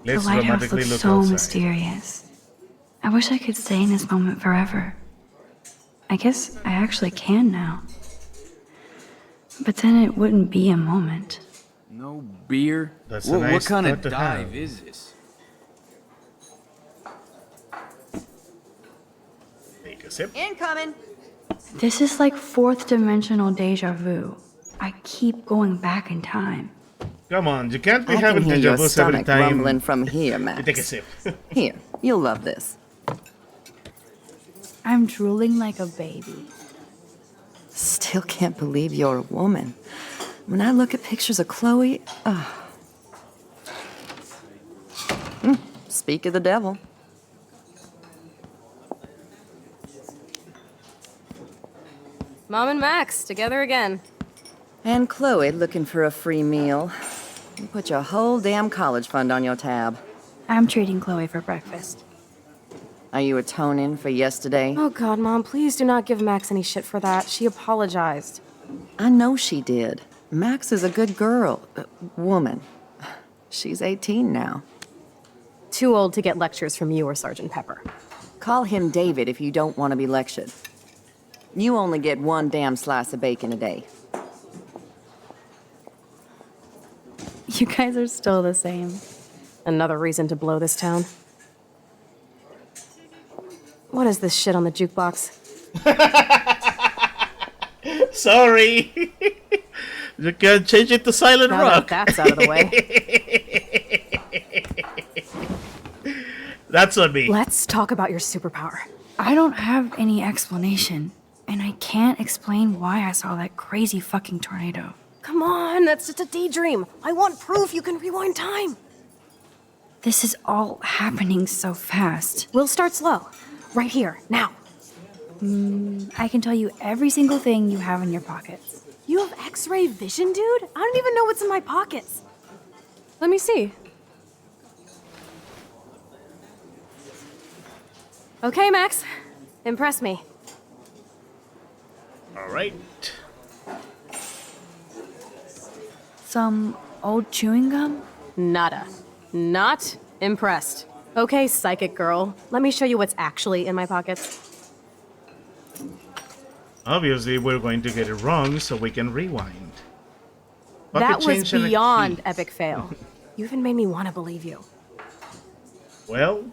The Let's lighthouse dramatically looks look so outside. mysterious. I wish I could stay in this moment forever. I guess I actually can now. But then it wouldn't be a moment. No beer? That's a What nice kind of thought to dive have. is this? Take a sip. Incoming. This is like fourth dimensional deja vu. I keep going back in time. Come on, you can't be I can having hear deja your vus every stomach time. rumbling from here, You Max. take a sip. Here, you'll love this. I'm drooling like a baby. Still can't believe you're a woman. When I look at pictures of Chloe, speak of the devil. Mom and Max, together again. And Chloe looking for a free meal. You put your whole damn college fund on your tab. I'm treating Chloe for breakfast. Are you atoning for yesterday? Oh God, Mom, please do not give Max any shit for that. She apologized. I know she did. Max is a good girl. Woman. She's 18 now. Too old to get lectures from you or Sergeant Pepper. Call him David if you don't want to be lectured. You only get one damn slice of bacon a day. You guys are still the same. Another reason to blow this town. What is this shit on the jukebox? Sorry. You can change it to Silent Now Rock. that that's out of the way. That's on me. Let's talk about your superpower. I don't have any explanation, and I can't explain why I saw that crazy fucking tornado. Come on, that's just a daydream. I want proof you can rewind time. This is all happening so fast. We'll start slow. Right here, now. I can tell you every single thing you have in your pockets. You have X-ray vision, dude? I don't even know what's in my pockets. Let me see. Okay, Max. Impress me. All right. Some old chewing gum? Nada. Not impressed. Okay, psychic girl. Let me show you what's actually in my pockets. Obviously, we're going to get it wrong, so we can rewind. Pocket That was change and a beyond key. epic fail. You even made me want to believe you. Well,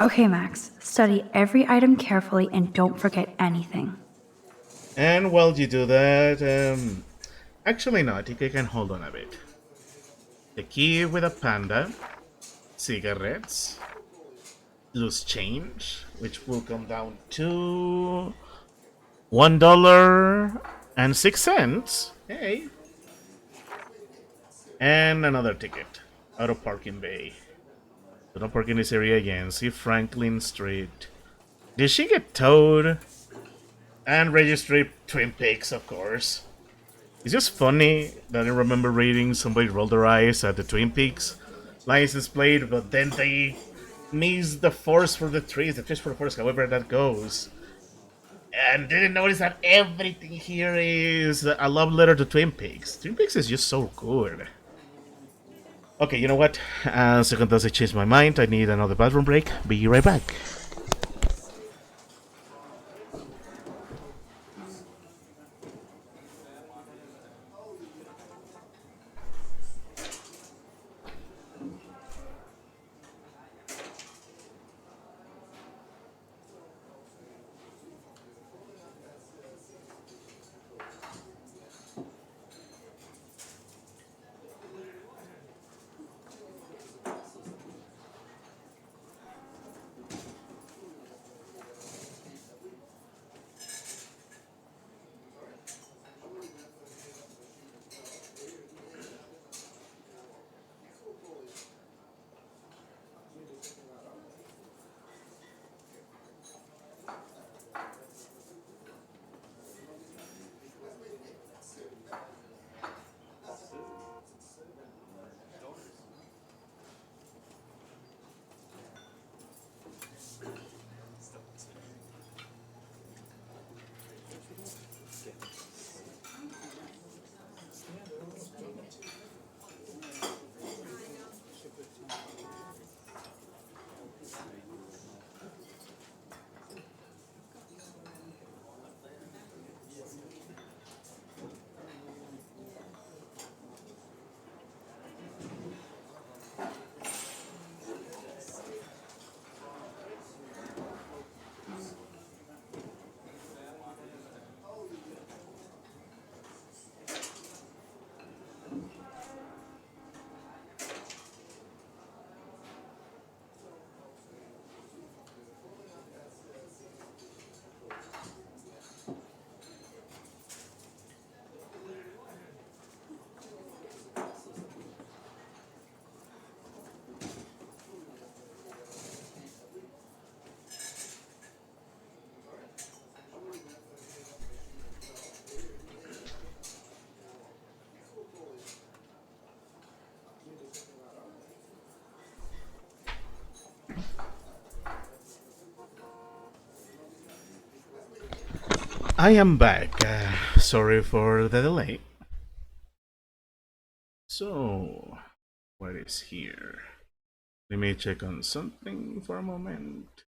Okay, Max. Study every item carefully and don't forget anything. and while you do that, actually no, I think I can hold on a bit. The key with a panda, cigarettes, loose change, which will come down to $1.06. Hey. And another ticket. Out of parking bay. So don't park in this area again. See Franklin Street. Did she get towed? And registry Twin Peaks, of course. It's just funny that I remember reading somebody roll their eyes at the Twin Peaks license plate, but then they miss the forest for the trees, for the forest, however that goes. And didn't notice that everything here is a love letter to Twin Peaks. Twin Peaks is just so good. Okay, you know what? Second as I change my mind, I need another bathroom break. Be right back. I am back. Sorry for the delay. So, what is here? Let me check on something for a moment.